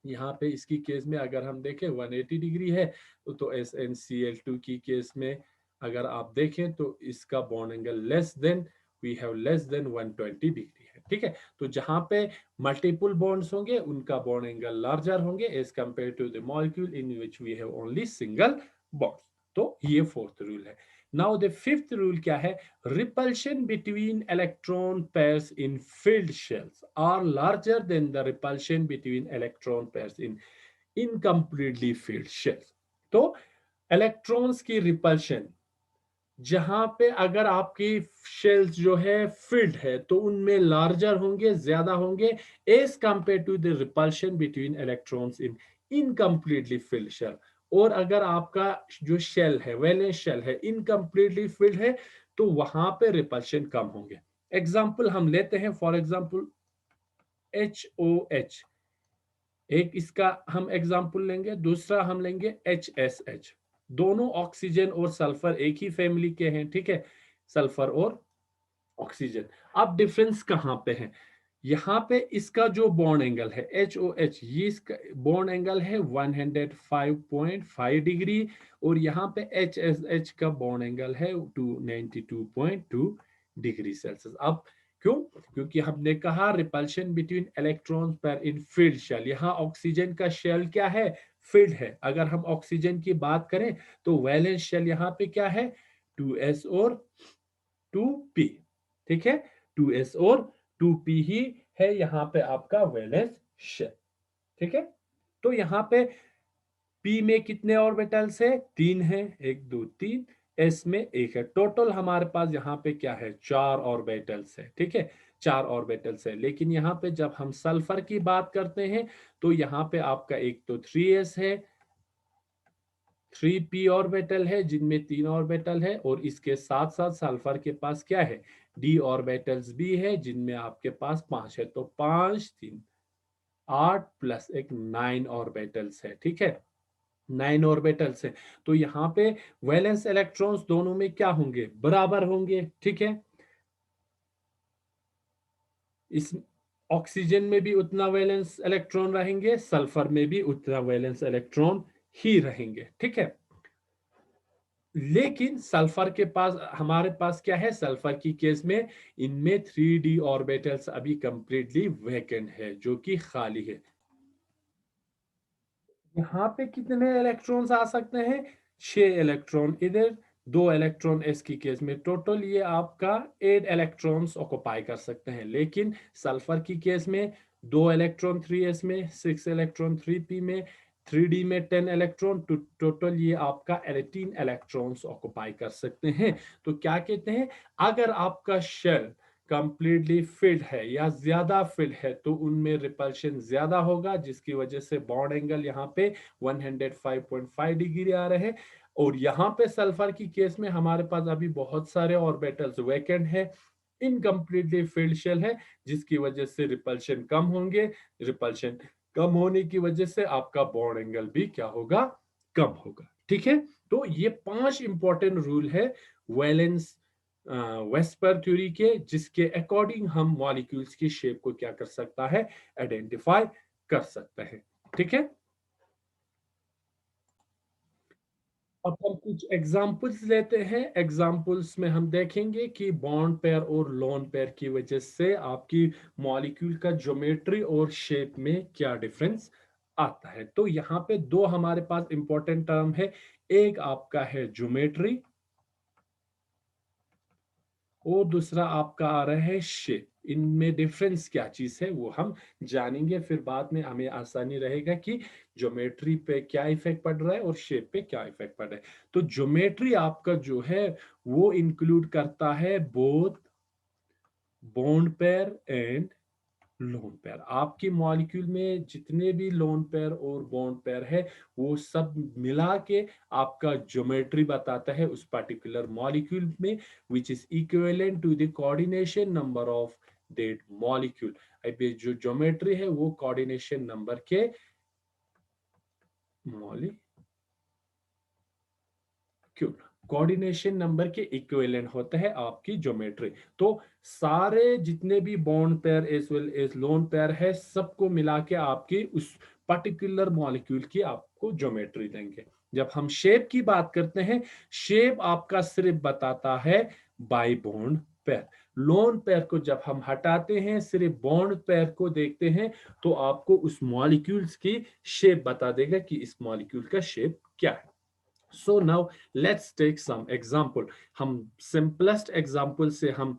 [SPEAKER 1] यहाँ पे इसकी केस में अगर हम देखें 180 डिग्री है, तो SnCl2 की केस में अगर आप देखें तो इसका bond angle less than, we have less than 120 degree है। ठीक है, तो जहां पे मल्टीपल बॉन्ड्स होंगे उनका बॉन्ड एंगल लार्जर होंगे as compare to the molecule in which we have only single bond. तो ये फोर्थ रूल है। नाउ द फिफ्थ रूल क्या है? repulsion between electron pairs in filled shells are larger than the repulsion between electron pairs in incompletely filled shells। तो electrons की repulsion जहां पे अगर आपकी शेल्स जो है फिल्ड है तो उनमें लार्जर होंगे, ज्यादा होंगे as compare to the repulsion between electrons in incompletely filled shell. और अगर आपका जो शेल है, वैलेंस शेल है, इनकम्प्लीटली फिल्ड है तो वहां पे रिपल्शन कम होंगे। एग्जाम्पल हम लेते हैं, फॉर एग्जाम्पल HOH, एक इसका हम एग्जाम्पल लेंगे, दूसरा हम लेंगे HSH। दोनों ऑक्सीजन और सल्फर एक ही फैमिली के हैं, ठीक है, सल्फर और ऑक्सीजन। अब डिफरेंस कहां पे है? यहाँ पे इसका जो बॉन्ड एंगल है HOH, ये इसका बॉन्ड एंगल है 105.5 डिग्री, और यहाँ पे HSH का बॉन्ड एंगल है 292.2 डिग्री सेल्सियस। अब क्यों? क्योंकि हमने कहा रिपल्शन बिटवीन इलेक्ट्रॉन्स पर इन फील्ड शेल, यहाँ ऑक्सीजन का शेल क्या है? फील्ड है। अगर हम ऑक्सीजन की बात करें तो वैलेंस शेल यहाँ पे क्या है? 2s और 2p। ठीक है, 2s और 2p ही है यहाँ पे आपका वैलेंस शेल। ठीक है, तो यहाँ पे p में कितने ऑर्बिटल्स है? 3 है, 1 2 3। s में 1 है। टोटल हमारे पास यहाँ पे क्या है? 4 ऑर्बिटल्स है। ठीक है, 4 ऑर्बिटल्स है। लेकिन यहाँ पे जब हम सल्फर की बात करते हैं तो यहाँ पे आपका एक तो 3s है, 3p ऑर्बिटल है जिनमें 3 ऑर्बिटल है, और इसके साथ साथ सल्फर के पास क्या है? d ऑर्बिटल्स भी है जिनमें आपके पास 5 है। तो 5 3 8 प्लस एक 9 ऑर्बिटल्स है। ठीक है, 9 ऑर्बिटल्स है। तो यहाँ पे वैलेंस इलेक्ट्रॉन्स दोनों में क्या होंगे? बराबर होंगे। ठीक है, इस ऑक्सीजन में भी उतना वैलेंस इलेक्ट्रॉन रहेंगे, सल्फर में भी उतना वैलेंस इलेक्ट्रॉन ही रहेंगे। ठीक है, लेकिन सल्फर के पास, हमारे पास क्या है? सल्फर की केस में इनमें 3d ऑर्बिटल्स अभी कंप्लीटली वैकेंट है, जो कि खाली है। यहाँ पे कितने इलेक्ट्रॉन्स आ सकते हैं? 6 इलेक्ट्रॉन इधर, 2 इलेक्ट्रॉन एस की केस में, टोटल ये आपका 8 इलेक्ट्रॉन्स ऑक्युपाई कर सकते हैं। लेकिन सल्फर की केस में 2 इलेक्ट्रॉन 3s में, 6 इलेक्ट्रॉन 3p में, 3d में 10 इलेक्ट्रॉन, टोटल ये आपका 18 इलेक्ट्रॉन्स ऑक्युपाई कर सकते हैं। तो क्या कहते हैं? अगर आपका शेल कंप्लीटली फिल्ड है या ज्यादा फिल्ड है तो उनमें रिपल्शन ज्यादा होगा, जिसकी वजह से बॉन्ड एंगल यहाँ पे 105.5 डिग्री आ रहे हैं। और यहाँ पे सल्फर की केस में हमारे पास अभी बहुत सारे ऑर्बिटल्स वैकेंट है, इनकम्प्लीटली फिल्ड शेल है, जिसकी वजह से रिपल्शन कम होंगे। रिपल्शन कम होने की वजह से आपका बॉन्ड एंगल भी क्या होगा? कम होगा। ठीक है, तो ये 5 इंपॉर्टेंट रूल है वैलेंस वेस्पर थ्योरी के, जिसके अकॉर्डिंग हम मॉलिक्यूल्स की शेप को क्या कर सकता है? आइडेंटिफाई कर सकता है। ठीक है, अब हम कुछ एग्जाम्पल्स लेते हैं। एग्जाम्पल्स में हम देखेंगे कि बॉन्ड पेयर और लोन पेयर की वजह से आपकी मॉलिक्यूल का ज्योमेट्री और शेप में क्या डिफरेंस आता है। तो यहाँ पे दो हमारे पास इंपॉर्टेंट टर्म है, एक आपका है ज्योमेट्री और दूसरा आपका आ रहा है शेप। इनमें डिफरेंस क्या चीज है वो हम जानेंगे, फिर बाद में हमें आसानी रहेगा कि ज्योमेट्री पे क्या इफेक्ट पड़ रहा है और शेप पे क्या इफेक्ट पड़ रहा है। तो ज्योमेट्री आपका जो है वो इंक्लूड करता है both bond pair and lone pair. आपकी मॉलिक्यूल में जितने भी लोन पेयर और बॉन्ड पेयर है वो सब मिला के आपका ज्योमेट्री बताता है उस पर्टिकुलर मॉलिक्यूल में, which is equivalent to the coordination number of that molecule. अब ये जो ज्योमेट्री है वो कोऑर्डिनेशन नंबर के मॉलिक्यूल क्यों? कोऑर्डिनेशन नंबर के इक्विवेलेंट होता है आपकी ज्योमेट्री। तो सारे जितने भी bond pair as well as lone pair है, सबको मिला के आपकी उस पर्टिकुलर मॉलिक्यूल की आपको ज्योमेट्री देंगे। जब हम शेप की बात करते हैं, शेप आपका सिर्फ बताता है by bond pair. Lone pair को जब हम हटाते हैं, सिर्फ बॉन्ड पेयर को देखते हैं, तो आपको उस मॉलिक्यूल्स की शेप बता देगा कि इस मॉलिक्यूल का शेप क्या है। So now let's take some example. हम simplest example से हम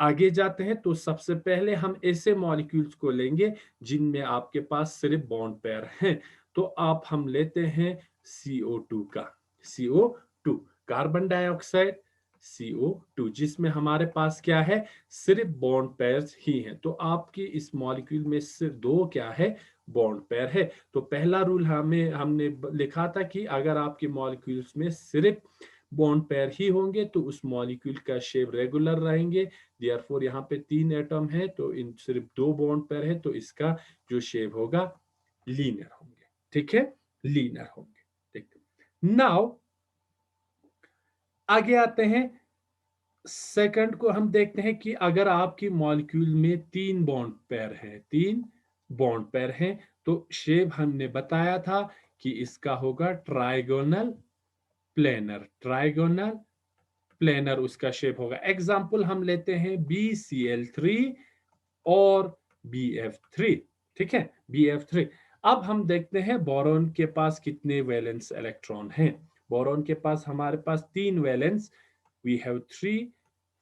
[SPEAKER 1] आगे जाते हैं। तो सबसे पहले हम ऐसे मॉलिक्यूल्स को लेंगे जिनमें आपके पास सिर्फ बॉन्ड पेयर हैं। तो आप हम लेते हैं CO2 का, CO2 कार्बन डाइऑक्साइड, CO2 जिसमें हमारे पास क्या है, सिर्फ बॉन्ड पेयर्स ही हैं। तो आपकी इस मॉलिक्यूल में सिर्फ दो क्या है, बॉन्ड पेयर है। तो पहला रूल हमने लिखा था कि अगर आपके मॉलिक्यूल्स में सिर्फ बॉन्ड पेयर ही होंगे तो उस मॉलिक्यूल का शेप रेगुलर रहेंगे। देयरफॉर यहाँ पे 3 एटम है, तो इन सिर्फ 2 बॉन्ड पेयर है, तो इसका जो शेप होगा लीनियर होंगे। ठीक है, लीनियर होंगे। ठीक है, नाउ आगे आते हैं। सेकंड को हम देखते हैं कि अगर आपकी मॉलिक्यूल में 3 बॉन्ड पेयर है, 3 बॉन्ड पेयर हैं, तो शेप हमने बताया था कि इसका होगा ट्राइगोनल प्लेनर। ट्राइगोनल प्लेनर उसका शेप होगा। एग्जाम्पल हम लेते हैं BCl3 और BF3। ठीक है, BF3। अब हम देखते हैं बोरॉन के पास कितने वैलेंस इलेक्ट्रॉन हैं। बोरॉन के पास हमारे पास 3 valence, we have 3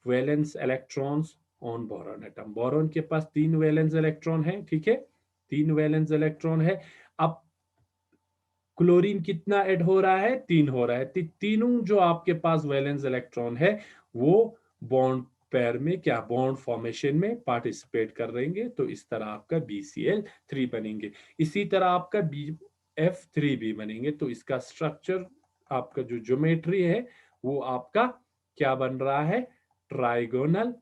[SPEAKER 1] valence electrons on boron atom. Boron के पास 3 वैलेंस इलेक्ट्रॉन है। ठीक है, 3 वैलेंस इलेक्ट्रॉन है। अब क्लोरीन कितना ऐड हो रहा है, 3 हो रहा है। तीनों जो आपके पास वैलेंस इलेक्ट्रॉन है, वो बॉन्ड पेयर में क्या, बॉन्ड फॉर्मेशन में पार्टिसिपेट कर रहेंगे। तो इस तरह आपका BCl3 बनेंगे। इसी तरह आपका BF3 भी बनेंगे। तो इसका स्ट्रक्चर, आपका जो ज्योमेट्री है, वो आपका क्या बन रहा है, ट्राइगोनल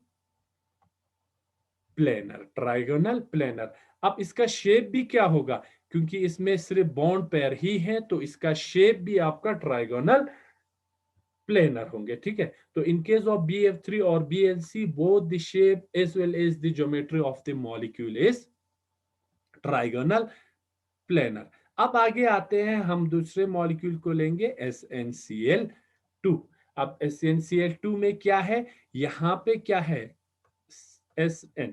[SPEAKER 1] प्लेनर। Trigonal planar. अब इसका शेप भी क्या होगा, क्योंकि इसमें सिर्फ बॉन्ड पेयर ही है, तो इसका शेप भी आपका ट्राइगोनल प्लेनर होंगे। ठीक है, तो इन केस ऑफ BF3 और BLC, both the shape as well as the geometry of the molecule is trigonal planar. अब आगे आते हैं, हम दूसरे मॉलिक्यूल को लेंगे SnCl2। अब SnCl2 में क्या है, यहां पे क्या है, Sn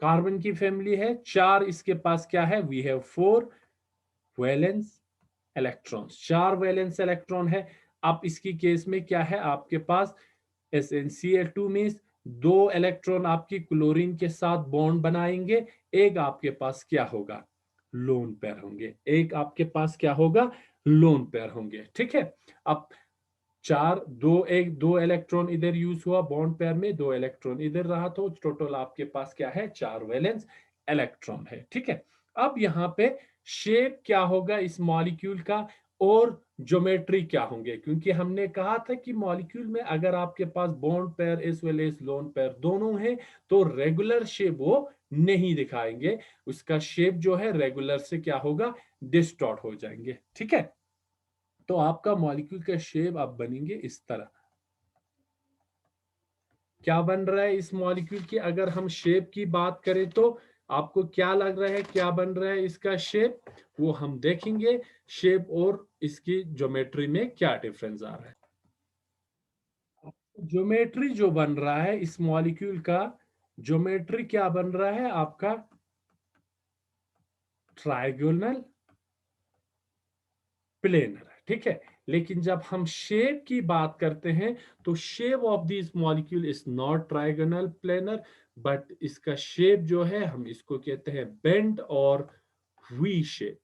[SPEAKER 1] कार्बन की फैमिली है, 4 इसके पास क्या है, we have 4 valence electrons, 4 valence electron है। अब इसकी केस में क्या है, आपके पास SnCl2 में 2 इलेक्ट्रॉन आपकी क्लोरीन के साथ बॉन्ड बनाएंगे। एक आपके पास क्या होगा, लोन पेयर होंगे। एक आपके पास क्या होगा, लोन पेयर होंगे। ठीक है, अब 4 2 एक 2 इलेक्ट्रॉन इधर यूज हुआ बॉन्ड पेयर में, 2 इलेक्ट्रॉन इधर रहा, तो टोटल आपके पास क्या है, 4 वैलेंस इलेक्ट्रॉन है। ठीक है, अब यहाँ पे शेप क्या होगा इस मॉलिक्यूल का, और ज्योमेट्री क्या होंगे, क्योंकि हमने कहा था कि मॉलिक्यूल में अगर आपके पास bond pair as well as lone pair दोनों है, तो रेगुलर शेप वो नहीं दिखाएंगे। उसका शेप जो है रेगुलर से क्या होगा, डिस्टॉर्ट हो जाएंगे। ठीक है, तो आपका मॉलिक्यूल का शेप अब बनेंगे इस तरह। क्या बन रहा है इस मॉलिक्यूल की, अगर हम शेप की बात करें तो आपको क्या लग रहा है, क्या बन रहा है इसका शेप, वो हम देखेंगे। शेप और इसकी ज्योमेट्री में क्या डिफरेंस आ रहा है। ज्योमेट्री जो बन रहा है इस मॉलिक्यूल का, ज्योमेट्री क्या बन रहा है आपका, ट्राइगोनल प्लेनर। ठीक है, लेकिन जब हम शेप की बात करते हैं, तो shape of this molecule is not trigonal planar, but इसका शेप जो है, हम इसको कहते हैं बेंड और वी शेप।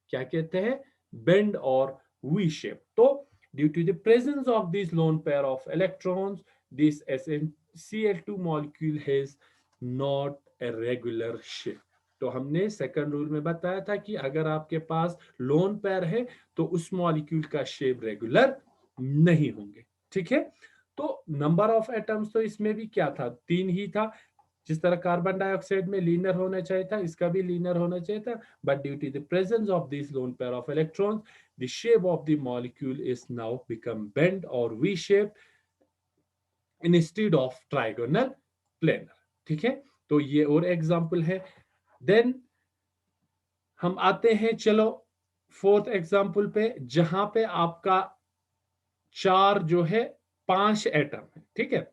[SPEAKER 1] क्या कहते हैं, बेंड और वी शेप। तो due to the presence of this lone pair of electrons, this SnCl2 molecule has not a regular shape। तो हमने सेकंड रूल में बताया था कि अगर आपके पास लोन पेयर है, तो उस मॉलिक्यूल का शेप रेगुलर नहीं होंगे। ठीक है, तो नंबर ऑफ एटम्स तो इसमें भी क्या था, 3 ही था। जिस तरह कार्बन डाइऑक्साइड में लीनर होना चाहिए था, इसका भी लीनर होना चाहिए था, but due to the presence of this lone pair of electrons, the shape of the molecule is now become bent और V shape instead of trigonal planar. ठीक है, तो ये और एग्जांपल है। देन हम आते हैं, चलो फोर्थ एग्जांपल पे, जहां पे आपका चार जो है 5 एटम है। ठीक है,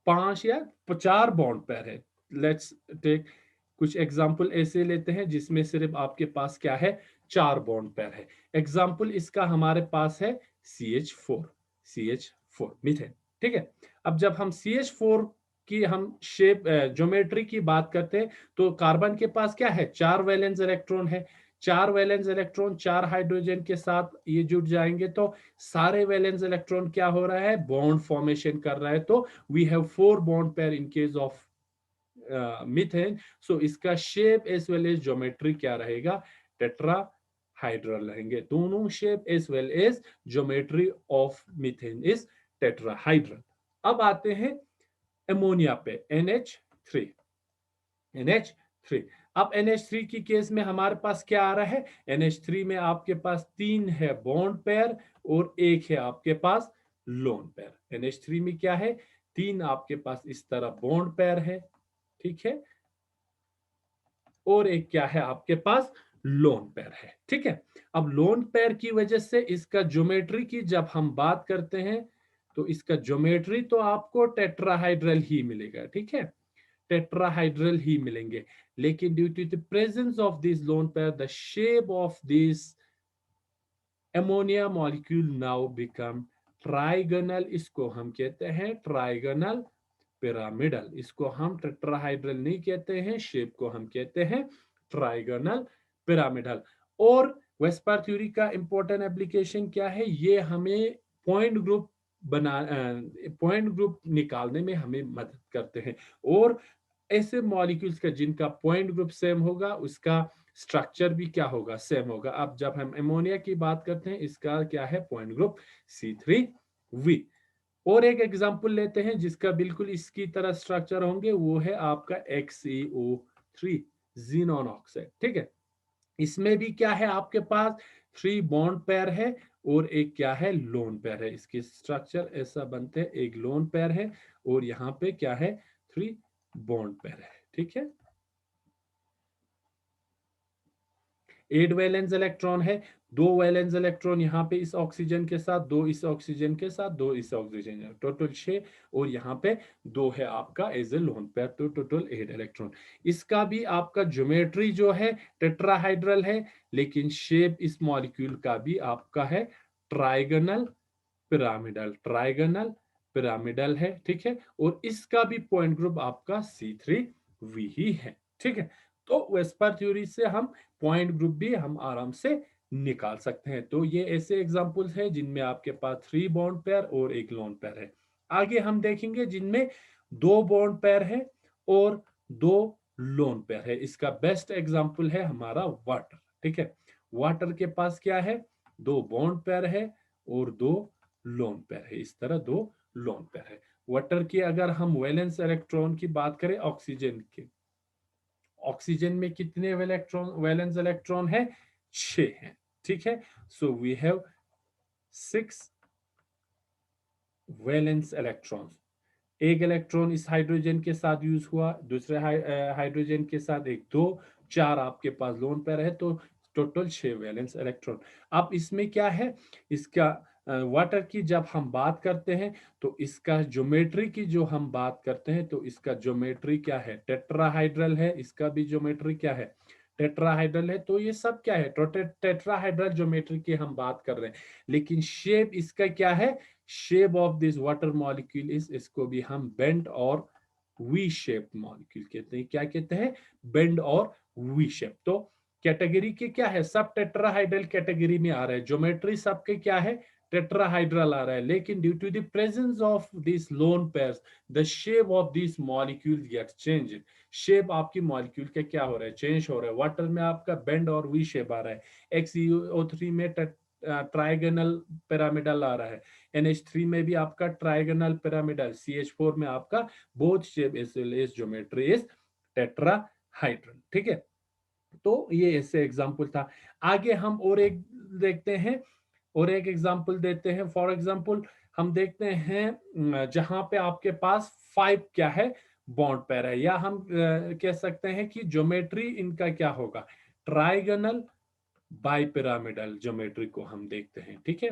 [SPEAKER 1] 5 या 4 बॉन्ड पेयर है। लेट्स टेक कुछ एग्जांपल ऐसे लेते हैं जिसमें सिर्फ आपके पास क्या है, 4 बॉन्ड पेयर है। एग्जांपल इसका हमारे पास है CH4 मीथेन। ठीक है, अब जब हम CH4 की हम शेप ज्योमेट्री की बात करते हैं, तो कार्बन के पास क्या है, 4 वैलेंस इलेक्ट्रॉन है। 4 वैलेंस इलेक्ट्रॉन 4 हाइड्रोजन के साथ ये जुड़ जाएंगे, तो सारे वैलेंस इलेक्ट्रॉन क्या हो रहा है, बॉन्ड फॉर्मेशन कर रहा है। तो we have 4 bond pair in case of methane. So इसका shape as well as geometry क्या रहेगा, टेट्राहाइड्रल रहेंगे। दोनों shape as well as geometry of methane is tetrahedral. अब आते हैं अमोनिया पे, NH3। NH3, अब NH3 की केस में हमारे पास क्या आ रहा है, NH3 में आपके पास 3 है बॉन्ड पेयर और 1 है आपके पास लोन पेयर। NH3 में क्या है, 3 आपके पास इस तरह बॉन्ड पेयर है। ठीक है, और एक क्या है आपके पास लोन पेयर है। ठीक है, अब लोन पेयर की वजह से इसका ज्योमेट्री की जब हम बात करते हैं, तो इसका ज्योमेट्री तो आपको टेट्राहाइड्रल ही मिलेगा। ठीक है, टेट्राहाइड्रल ही मिलेंगे, लेकिन due to the presence of this lone pair, the shape of this ammonia molecule now become trigonal. इसको हम कहते हैं ट्राइगोनल पिरामिडल। इसको हम टेट्राहाइड्रल नहीं कहते हैं, शेप को हम कहते हैं ट्राइगोनल पिरामिडल। और वेस्पर थ्योरी का इंपॉर्टेंट एप्लीकेशन क्या है, ये हमें पॉइंट ग्रुप पॉइंट ग्रुप निकालने में हमें मदद करते हैं। और ऐसे मॉलिक्यूल्स का जिनका पॉइंट ग्रुप सेम होगा, उसका स्ट्रक्चर भी क्या होगा, सेम होगा। अब जब हम अमोनिया की बात करते हैं, इसका क्या है पॉइंट ग्रुप C3V। और एक एग्जांपल लेते हैं जिसका बिल्कुल इसकी तरह स्ट्रक्चर होंगे, वो है आपका XeO3 जीनॉन ऑक्साइड। ठीक है, इसमें भी क्या है आपके पास 3 बॉन्ड पेयर है और एक क्या है लोन पेयर है। इसके स्ट्रक्चर ऐसा बनते हैं, एक लोन पेयर है और यहाँ पे क्या है 3 बॉन्ड पेयर है। ठीक है, 8 वैलेंस इलेक्ट्रॉन है, 2 वैलेंस इलेक्ट्रॉन यहाँ पे इस ऑक्सीजन के साथ, 2 इस ऑक्सीजन के साथ, 2 इस ऑक्सीजन, टोटल 6, और यहाँ पे 2 है आपका एज ए लोन पेयर, तो टोटल 8 इलेक्ट्रॉन। इसका भी आपका ज्योमेट्री जो है टेट्राहाइड्रल है, लेकिन शेप इस मॉलिक्यूल का भी आपका है ट्राइगोनल पिरामिडल। ट्राइगोनल पिरामिडल है। ठीक है, और इसका भी पॉइंट ग्रुप आपका C3V ही है। ठीक है, तो वेस्पर थ्योरी से हम पॉइंट ग्रुप भी हम आराम से निकाल सकते हैं। तो ये ऐसे एग्जांपल्स हैं जिनमें आपके पास 3 बॉन्ड पेयर और एक लोन पेयर है। आगे हम देखेंगे जिनमें 2 बॉन्ड पेयर है और 2 लोन पेयर है। इसका बेस्ट एग्जांपल है हमारा वाटर। ठीक है, वाटर के पास क्या है, 2 बॉन्ड पेयर है और 2 लोन पेयर है। इस तरह 2 लोन पेयर है। वाटर की अगर हम वैलेंस इलेक्ट्रॉन की बात करें, ऑक्सीजन के, ऑक्सीजन में कितने इलेक्ट्रॉन, वैलेंस इलेक्ट्रॉन है, 6 है। ठीक है, so we have 6 valence electrons. एक इलेक्ट्रॉन इस हाइड्रोजन के साथ यूज हुआ, दूसरे हाइड्रोजन के साथ एक, 2, 4 आपके पास लोन पेयर है, तो टोटल 6 वैलेंस इलेक्ट्रॉन। अब इसमें क्या है, इसका वाटर की जब हम बात करते हैं, तो इसका ज्योमेट्री की जो हम बात करते हैं, तो इसका ज्योमेट्री क्या है, टेट्राहाइड्रल है। इसका भी ज्योमेट्री क्या है, टेट्राहाइड्रल है। तो ये सब क्या है, टेट्राहाइड्रल ज्योमेट्री की हम बात कर रहे हैं, लेकिन शेप इसका क्या है, shape of this water molecule is, इसको भी हम बेंड और वी शेप मॉलिक्यूल कहते हैं। क्या कहते हैं, बेंड और वी शेप। तो कैटेगरी के क्या है, सब टेट्राहाइड्रल कैटेगरी में आ रहा है, ज्योमेट्री सबके क्या है, टेट्राहाइड्रल आ रहा है, लेकिन due to the presence of this lone pairs, the shape of this molecule gets change. Shape आपकी मॉलिक्यूल का क्या हो रहा है, चेंज हो रहा है। वाटर में आपका बेंड और वी शेप आ रहा है, XeO3 में ट्राइगोनल पिरामिडल आ रहा है, NH3 में भी आपका ट्राइगोनल पिरामिडल, CH4 में आपका both shape as well as geometry is tetrahedral. ठीक है, तो ये ऐसे एग्जांपल था। आगे हम और एक देखते हैं, और एक एग्जांपल देते हैं। फॉर एग्जांपल हम देखते हैं जहां पे आपके पास 5 क्या है, बॉन्ड पेयर है, या हम कह सकते हैं कि ज्योमेट्री इनका क्या होगा, ट्राइगोनल बाइपिरामिडल ज्योमेट्री को हम देखते हैं। ठीक है,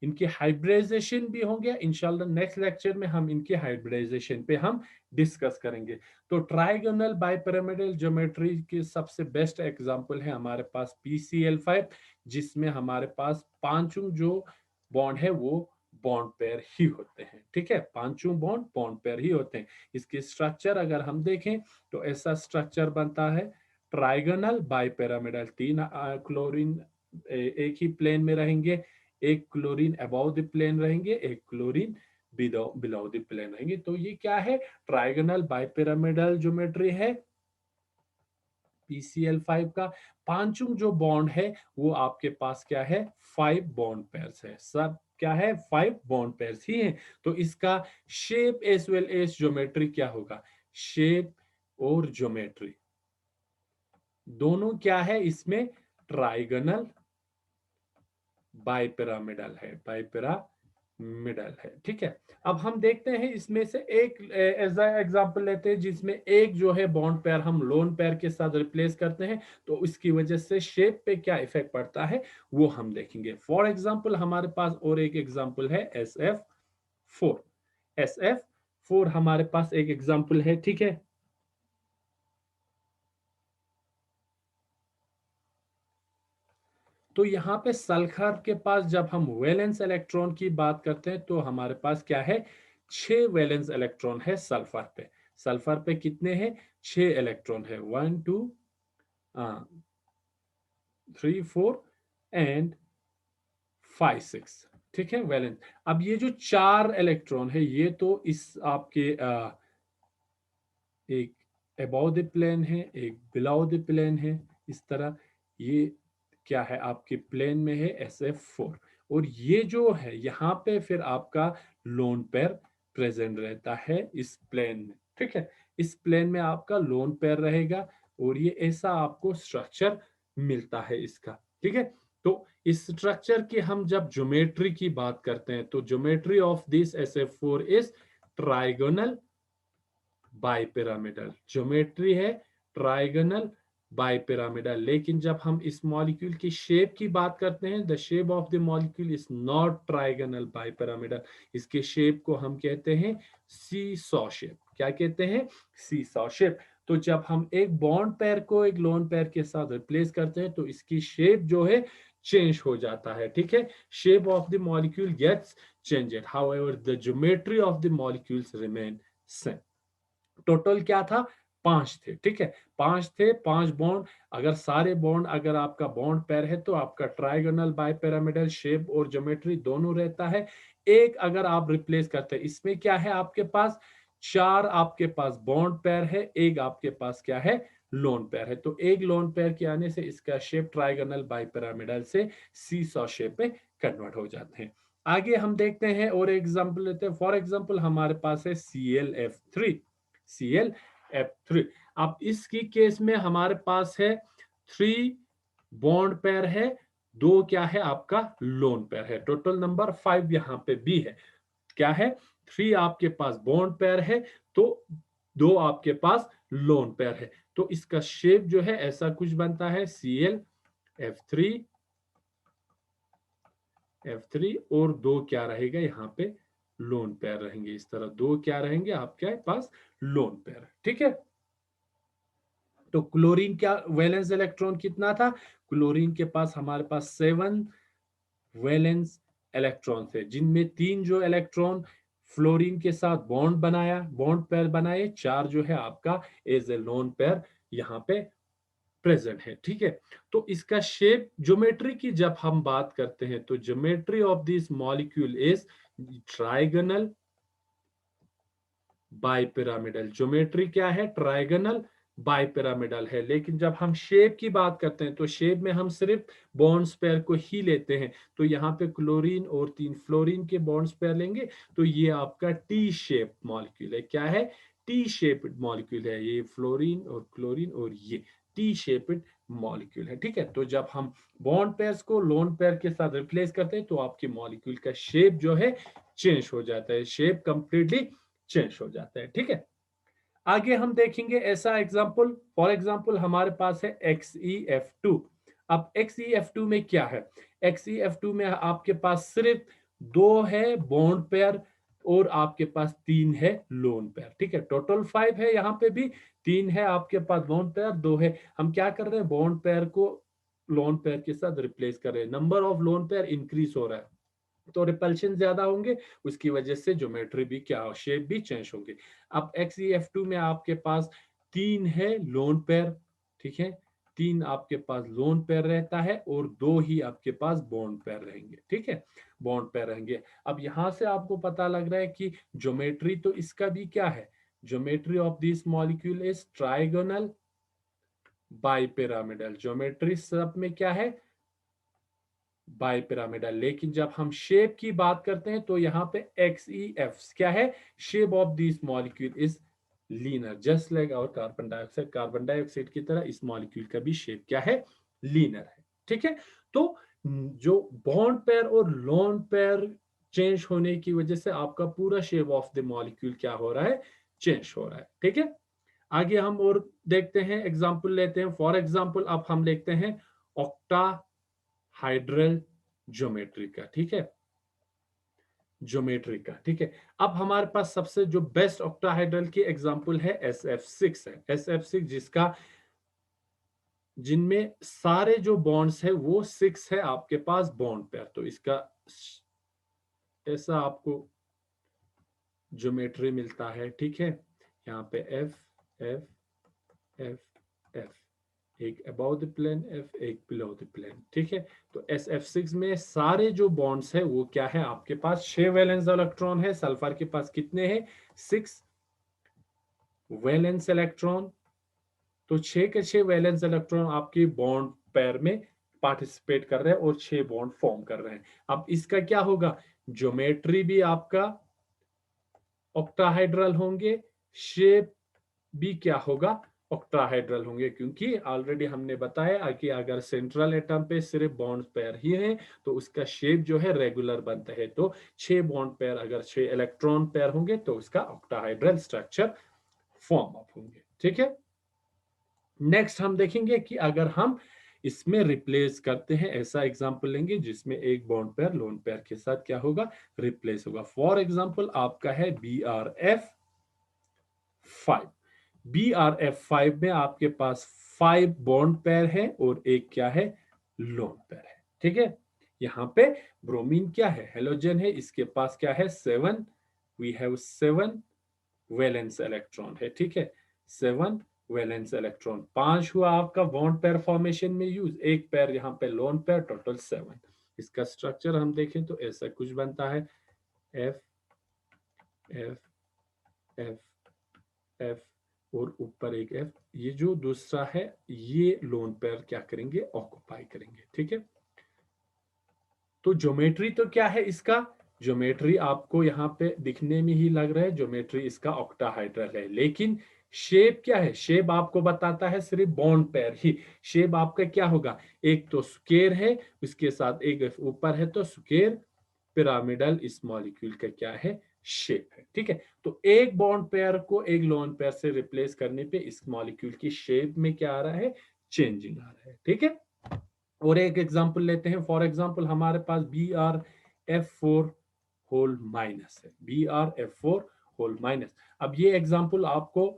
[SPEAKER 1] इनके हाइब्रिडाइजेशन भी होंगे इंशाल्लाह, नेक्स्ट लेक्चर में हम इनके हाइब्रिडाइजेशन पे हम डिस्कस करेंगे। तो ट्राइगोनल बाइपिरामिडल ज्योमेट्री के सबसे बेस्ट एग्जांपल है हमारे पास PCl5, जिसमें हमारे पास पांचों जो बॉन्ड है वो बॉन्ड पेयर ही होते हैं। ठीक है, पांचों बॉन्ड बॉन्ड पेयर ही होते हैं। इसके स्ट्रक्चर अगर हम देखें तो ऐसा स्ट्रक्चर बनता है, ट्राइगोनल बाइपिरामिडल, तीन क्लोरीन एक ही प्लेन में रहेंगे, एक क्लोरीन अबव द प्लेन रहेंगे, एक क्लोरीन बिलो द प्लेन रहेंगे। तो ये क्या है, ट्राइगोनल बाइपिरामिडल ज्योमेट्री है PCl5 का। पांचों जो बॉन्ड है वो आपके पास क्या है, 5 बॉन्ड पेयर्स है, सब क्या है, 5 बॉन्ड पेयर्स ही हैं। तो इसका shape as well as geometry क्या होगा, शेप और ज्योमेट्री दोनों क्या है इसमें, ट्राइगोनल बाइपिरामिडल है, बाइपिरामिडल है। ठीक है, अब हम देखते हैं इसमें से एक एज एग्जांपल लेते हैं जिसमें एक जो है बॉन्ड पेयर हम लोन पेयर के साथ रिप्लेस करते हैं, तो इसकी वजह से शेप पे क्या इफेक्ट पड़ता है वो हम देखेंगे। फॉर एग्जांपल हमारे पास और एक एग्जांपल है SF4। SF4 हमारे पास एक एग्जांपल है। ठीक है, तो यहाँ पे सल्फर के पास जब हम वैलेंस इलेक्ट्रॉन की बात करते हैं तो हमारे पास क्या है, 6 वैलेंस इलेक्ट्रॉन है सल्फर पे। सल्फर पे कितने हैं, 6 इलेक्ट्रॉन है, 1 2 3 4 एंड 5 6। ठीक है, वैलेंस। अब ये जो 4 इलेक्ट्रॉन है ये तो इस आपके एक अबव द प्लेन है, एक बिलो द प्लेन है, इस तरह ये क्या है आपके प्लेन में है SF4। और ये जो है यहाँ पे फिर आपका लोन पेयर प्रेजेंट रहता है इस प्लेन में। ठीक है, इस प्लेन में आपका लोन पेयर रहेगा और ये ऐसा आपको स्ट्रक्चर मिलता है इसका। ठीक है, तो इस स्ट्रक्चर की हम जब ज्योमेट्री की बात करते हैं तो geometry of this SF4 is trigonal bipyramidal geometry है, ट्राइगोनल बाइपिरामिडल। लेकिन जब हम इस मॉलिक्यूल की शेप की बात करते हैं, the shape of the molecule is not trigonal bipyramidal, इसके शेप को हम कहते हैं सी सॉ शेप। क्या कहते हैं, सी सॉ शेप। तो जब हम एक बॉन्ड पेयर को एक लोन पेयर के साथ रिप्लेस करते हैं तो इसकी शेप जो है चेंज हो जाता है। ठीक है, shape of the molecule gets changed, however the geometry of the molecules remain same. Total क्या था, 5 थे। ठीक है, 5 थे, 5 बॉन्ड। अगर सारे बॉन्ड अगर आपका बॉन्ड पेयर है तो आपका ट्राइगोनल बाइपिरामिडल शेप और ज्योमेट्री दोनों रहता है। एक अगर आप रिप्लेस करते हैं, इसमें क्या है आपके पास, 4 आपके पास बॉन्ड पेयर है, एक आपके पास क्या है, लोन पेयर है। तो एक लोन पेयर के आने से इसका शेप ट्राइगोनल बाइपिरामिडल से सी सॉ शेप में कन्वर्ट हो जाते हैं। आगे हम देखते हैं और एग्जांपल लेते हैं। फॉर एग्जांपल हमारे पास है ClF3। ClF3, अब इसकी केस में हमारे पास है 3 बॉन्ड पेयर है, 2 क्या है आपका लोन पेयर है, टोटल नंबर 5 यहां पे भी है। क्या है, 3 आपके पास बॉन्ड पेयर है तो 2 आपके पास लोन पेयर है। तो इसका शेप जो है ऐसा कुछ बनता है, ClF3 F3 और 2 क्या रहेगा यहाँ पे, लोन पेयर रहेंगे। इस तरह 2 क्या रहेंगे आपके पास, लोन पेयर। ठीक है, तो क्लोरीन क्या वैलेंस इलेक्ट्रॉन कितना था, क्लोरीन के पास हमारे पास 7 वैलेंस इलेक्ट्रॉन थे, जिनमें 3 जो इलेक्ट्रॉन फ्लोरीन के साथ बॉन्ड बनाया, बॉन्ड पेयर बनाए, 4 जो है आपका एज ए लोन पेयर यहाँ पे प्रेजेंट है। ठीक है, तो इसका शेप ज्योमेट्री की जब हम बात करते हैं तो geometry of this molecule is trigonal bipyramidal. Geometry क्या है, ट्राइगोनल बाइपिरामिडल है। लेकिन जब हम शेप की बात करते हैं तो शेप में हम सिर्फ बॉन्ड्स पेयर को ही लेते हैं। तो यहाँ पे क्लोरीन और 3 फ्लोरीन के बॉन्ड्स पेयर लेंगे तो ये आपका टी शेप मॉलिक्यूल है। क्या है? टी शेप्ड मॉलिक्यूल है। ये फ्लोरीन और क्लोरीन और ये टी शेप्ड मॉलिक्यूल है। ठीक है, तो जब हम बॉन्ड पेयर्स को लोन पेयर के साथ रिप्लेस करते हैं तो आपके मॉलिक्यूल का शेप जो है चेंज हो जाता है, शेप कंप्लीटली चेंज हो जाता है। ठीक है, आगे हम देखेंगे ऐसा एग्जाम्पल। फॉर एग्जाम्पल हमारे पास है XeF2। अब XeF2 में क्या है? XeF2 में आपके पास सिर्फ 2 है बॉन्ड पेयर और आपके पास 3 है लोन पेयर। ठीक है, टोटल 5 है, यहाँ पे भी 3 है आपके पास बॉन्ड पेयर, 2 है। हम क्या कर रहे हैं? बॉन्ड पेयर को लोन पेयर के साथ रिप्लेस कर रहे हैं। Number of lone pair increase हो रहा है तो रिपल्शन ज्यादा होंगे, उसकी वजह से ज्योमेट्री भी क्या हो, शेप भी चेंज होंगे। अब XeF2 में आपके पास 3 है लोन पेयर। ठीक है, 3 आपके पास लोन पेयर रहता है और 2 ही आपके पास बॉन्ड पेयर रहेंगे। ठीक है, बॉन्ड पेयर रहेंगे। अब यहां से आपको पता लग रहा है कि ज्योमेट्री तो इसका भी क्या है? Geometry of this molecule is trigonal bipyramidal. Geometry सब में क्या है? बाइपिरामिडल। लेकिन जब हम शेप की बात करते हैं तो यहाँ पे XeF क्या है? Shape of this molecule is linear, just like our carbon dioxide. Carbon dioxide की तरह इस मॉलिक्यूल का भी शेप क्या है? लीनर है। ठीक है, तो जो बॉन्ड पेयर और लोन पेयर चेंज होने की वजह से आपका पूरा शेप ऑफ द मॉलिक्यूल क्या हो रहा है? चेंज हो रहा है। ठीक है, आगे हम और देखते हैं, एग्जाम्पल लेते हैं। फॉर एग्जाम्पल अब हम देखते हैं ऑक्टा हाइड्रल ज्योमेट्री का। ठीक है, ज्योमेट्री का। ठीक है, अब हमारे पास सबसे जो बेस्ट ऑक्टाहाइड्रल की एग्जांपल है SF6 है। SF6 जिसका जिनमें सारे जो बॉन्ड्स है वो 6 है आपके पास बॉन्ड पेयर। तो इसका ऐसा आपको ज्योमेट्री मिलता है। ठीक है, यहाँ पे F F F F, एक अबाउ द प्लेन F, एक बिलो द प्लेन। ठीक है, तो SF6 में सारे जो बॉन्ड्स है वो क्या है? आपके पास 6 वैलेंस इलेक्ट्रॉन है। सल्फर के पास कितने हैं? 6 वैलेंस इलेक्ट्रॉन। तो 6 के 6 वैलेंस इलेक्ट्रॉन आपके बॉन्ड पेयर में पार्टिसिपेट कर रहे हैं और 6 बॉन्ड फॉर्म कर रहे हैं। अब इसका क्या होगा? ज्योमेट्री भी आपका ऑक्टाहाइड्रल होंगे, शेप भी क्या होगा? ऑक्टाहाइड्रल होंगे, क्योंकि ऑलरेडी हमने बताया कि अगर सेंट्रल एटम पे सिर्फ बॉन्ड पेयर ही है तो उसका शेप जो है रेगुलर बनता है। तो 6 बॉन्ड पेयर, अगर 6 इलेक्ट्रॉन पेयर होंगे तो उसका ऑक्टाहाइड्रल स्ट्रक्चर फॉर्म अप होंगे। ठीक है, नेक्स्ट हम देखेंगे कि अगर हम इसमें रिप्लेस करते हैं, ऐसा एग्जांपल लेंगे जिसमें एक बॉन्ड पेयर लोन पेयर के साथ क्या होगा? रिप्लेस होगा। फॉर एग्जांपल आपका है BRF5। BRF5 में आपके पास 5 बॉन्ड पेयर है और एक क्या है? लोन पेयर है। ठीक है, यहां पे ब्रोमीन क्या है? हेलोजन है, इसके पास क्या है? 7। वी हैव 7 वैलेंस इलेक्ट्रॉन है। ठीक है, 7 वैलेंस इलेक्ट्रॉन। 5 हुआ आपका बॉन्ड पेयर फॉर्मेशन में यूज, एक पेयर यहाँ पे लोन पेयर, टोटल 7। इसका स्ट्रक्चर हम देखें तो ऐसा कुछ बनता है, F F F F और ऊपर एक F। ये जो दूसरा है ये लोन पेयर क्या करेंगे? ऑक्युपाई करेंगे। ठीक है, तो ज्योमेट्री तो क्या है इसका? ज्योमेट्री आपको यहाँ पे दिखने में ही लग रहा है ज्योमेट्री इसका ऑक्टाहाइड्रल है, लेकिन शेप क्या है? शेप आपको बताता है सिर्फ बॉन्ड पेयर ही। शेप आपका क्या होगा? एक तो स्क्वायर है, उसके साथ एक ऊपर है, तो स्क्वायर पिरामिडल इस मॉलिक्यूल का क्या है? शेप है। ठीक है, तो एक बॉन्ड पेयर को एक लोन पेयर से रिप्लेस करने पे इस मॉलिक्यूल की शेप में क्या आ रहा है? चेंजिंग आ रहा है। ठीक है, और एक एग्जांपल लेते हैं। फॉर एग्जांपल हमारे पास BRF4 होल माइनस है। BRF4 whole minus. अब ये एग्जांपल आपको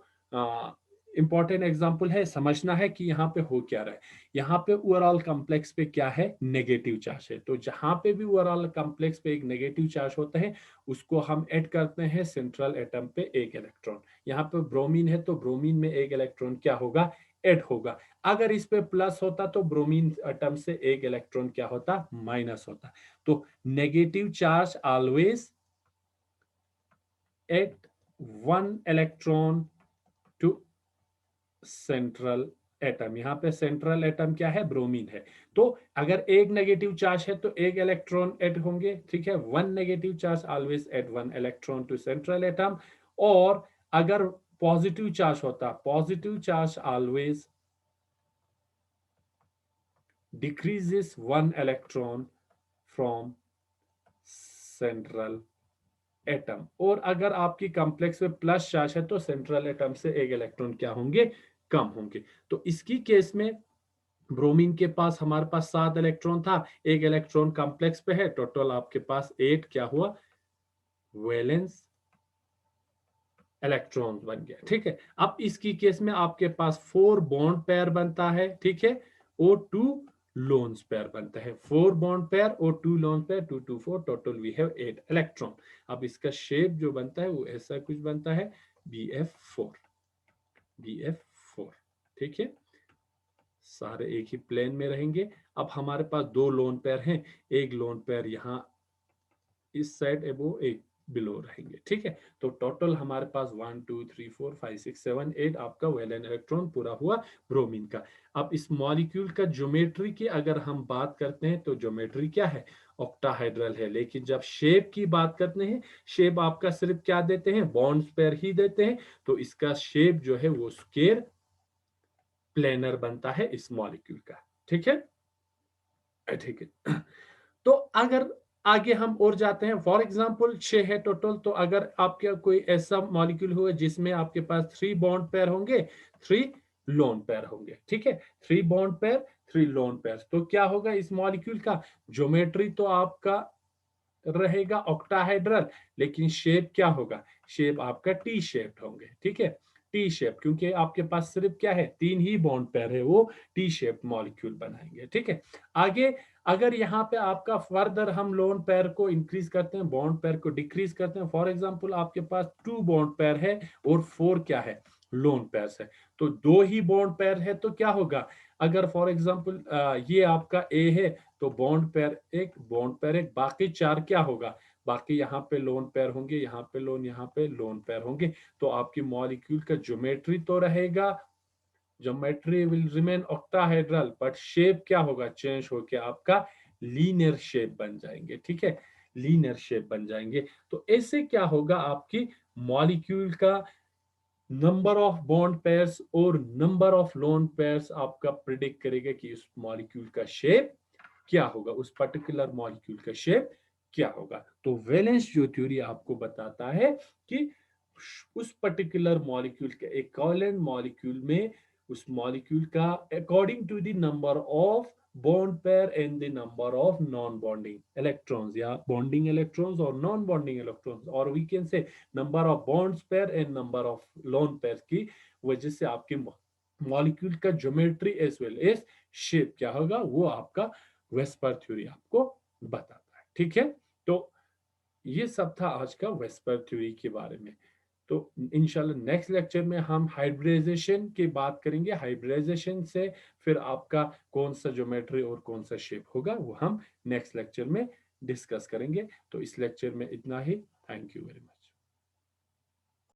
[SPEAKER 1] इंपॉर्टेंट एग्जांपल है, समझना है कि यहाँ पे हो क्या रहा है। यहाँ पे ओवरऑल कॉम्प्लेक्स पे क्या है? नेगेटिव चार्ज है। तो जहां पे भी ओवरऑल कॉम्प्लेक्स पे एक नेगेटिव चार्ज होता है उसको हम ऐड करते हैं सेंट्रल एटम पे एक इलेक्ट्रॉन। यहाँ पे ब्रोमीन है तो ब्रोमीन में एक इलेक्ट्रॉन क्या होगा? ऐड होगा। अगर इस पे प्लस होता तो ब्रोमीन एटम से एक इलेक्ट्रॉन क्या होता? माइनस होता। तो negative charge always add 1 electron to central atom. यहाँ पे सेंट्रल एटम क्या है? ब्रोमीन है। तो अगर एक नेगेटिव चार्ज है तो एक इलेक्ट्रॉन ऐड होंगे, ठीक है। One negative charge always add one electron to central atom. और अगर पॉजिटिव चार्ज होता, positive charge always decreases one electron from central atom. और अगर आपकी कॉम्प्लेक्स में प्लस चार्ज है तो सेंट्रल एटम से एक इलेक्ट्रॉन क्या होंगे? कम होंगे। तो इसकी केस में ब्रोमीन के पास हमारे पास 7 इलेक्ट्रॉन था, एक इलेक्ट्रॉन कॉम्प्लेक्स पे है, टोटल आपके पास 8 क्या हुआ? वैलेंस इलेक्ट्रॉन बन गया, ठीक है। अब इसकी केस में आपके पास 4 बॉन्ड पेयर बनता है, ठीक है, और 2 लोन पेयर बनता है। 4 बॉन्ड पेयर और 2 lone pair, 2 2 4, total we have 8 electron. अब इसका शेप जो बनता है वो ऐसा कुछ बनता है, BF4, BF4, ठीक है। सारे एक ही प्लेन में रहेंगे। अब हमारे पास 2 लोन पेयर हैं, एक लोन पेयर यहाँ इस साइड एबो, एक बिलो रहेंगे, ठीक है। तो टोटल हमारे पास 1 2 3 4 5 6 7 8 आपका वैलेंस इलेक्ट्रॉन पूरा हुआ ब्रोमीन का। अब इस मॉलिक्यूल का ज्योमेट्री की अगर हम बात करते हैं तो ज्योमेट्री क्या है? ऑक्टाहाइड्रल है। लेकिन जब शेप की बात करते हैं, शेप आपका सिर्फ क्या देते हैं? बॉन्ड्स पेयर ही देते हैं। तो इसका शेप जो है वो स्क्वायर प्लेनर बनता है इस मॉलिक्यूल का, ठीक है, ठीक है। तो अगर आगे हम और जाते हैं, फॉर एग्जांपल 6 है टोटल, तो अगर आपका कोई ऐसा मॉलिक्यूल हुआ जिसमें आपके पास 3 बॉन्ड पेयर होंगे, 3 लोन पेयर होंगे, ठीक है, 3 बॉन्ड पेयर, 3 लोन पेयर, तो क्या होगा इस मॉलिक्यूल का? ज्योमेट्री तो आपका रहेगा ऑक्टाहाइड्रल, लेकिन शेप क्या होगा? शेप आपका टी शेप्ड होंगे, ठीक है, टी शेप, क्योंकि आपके पास सिर्फ क्या है? 3 ही बॉन्ड पेयर है, वो टी शेप मॉलिक्यूल बनाएंगे, ठीक है। आगे अगर यहाँ पे आपका फर्दर हम लोन पेयर को इंक्रीज करते हैं, बॉन्ड पेयर को डिक्रीज करते हैं, फॉर एग्जांपल आपके पास 2 बॉन्ड पेयर है और 4 क्या है? लोन पेयर है। तो 2 ही बॉन्ड पेयर है तो क्या होगा? अगर फॉर एग्जांपल ये आपका ए है तो बॉन्ड पेयर एक, बॉन्ड पेयर एक, बाकी 4 क्या होगा? बाकी यहाँ पे लोन पेयर होंगे, यहाँ पे लोन, यहाँ पे लोन पेयर होंगे। तो आपकी मॉलिक्यूल का ज्योमेट्री तो रहेगा, geometry will remain octahedral, but shape क्या होगा? चेंज होके आपका लीनियर शेप बन जाएंगे, ठीक है, लीनियर शेप बन जाएंगे। तो ऐसे क्या होगा? आपकी मॉलिक्यूल का नंबर ऑफ बॉन्ड पेयर्स और नंबर ऑफ लोन पेयर्स आपका प्रिडिक्ट करेगा कि उस मॉलिक्यूल का शेप क्या होगा, उस पर्टिकुलर मॉलिक्यूल का शेप क्या होगा। तो वैलेंस जो थ्योरी आपको बताता है कि उस पर्टिकुलर मॉलिक्यूल के एक कोवेलेंट मॉलिक्यूल में, उस मॉलिक्यूल का according to the number of bond pair and the number of non bonding electrons, या बॉन्डिंग इलेक्ट्रॉन्स और नॉन बॉन्डिंग इलेक्ट्रॉन्स, और we can say number of bonds pair and number of lone pair की वजह से आपके molecule का geometry as well as shape क्या होगा, वो आपका वेस्पर थ्योरी आपको बताता है, ठीक है। तो ये सब था आज का वेस्पर थ्योरी के बारे में। तो इंशाल्लाह नेक्स्ट लेक्चर में हम हाइब्रिडाइजेशन की बात करेंगे। हाइब्रिडाइजेशन से फिर आपका कौन सा ज्योमेट्री और कौन सा शेप होगा वो हम नेक्स्ट लेक्चर में डिस्कस करेंगे। तो इस लेक्चर में इतना ही। Thank you very much.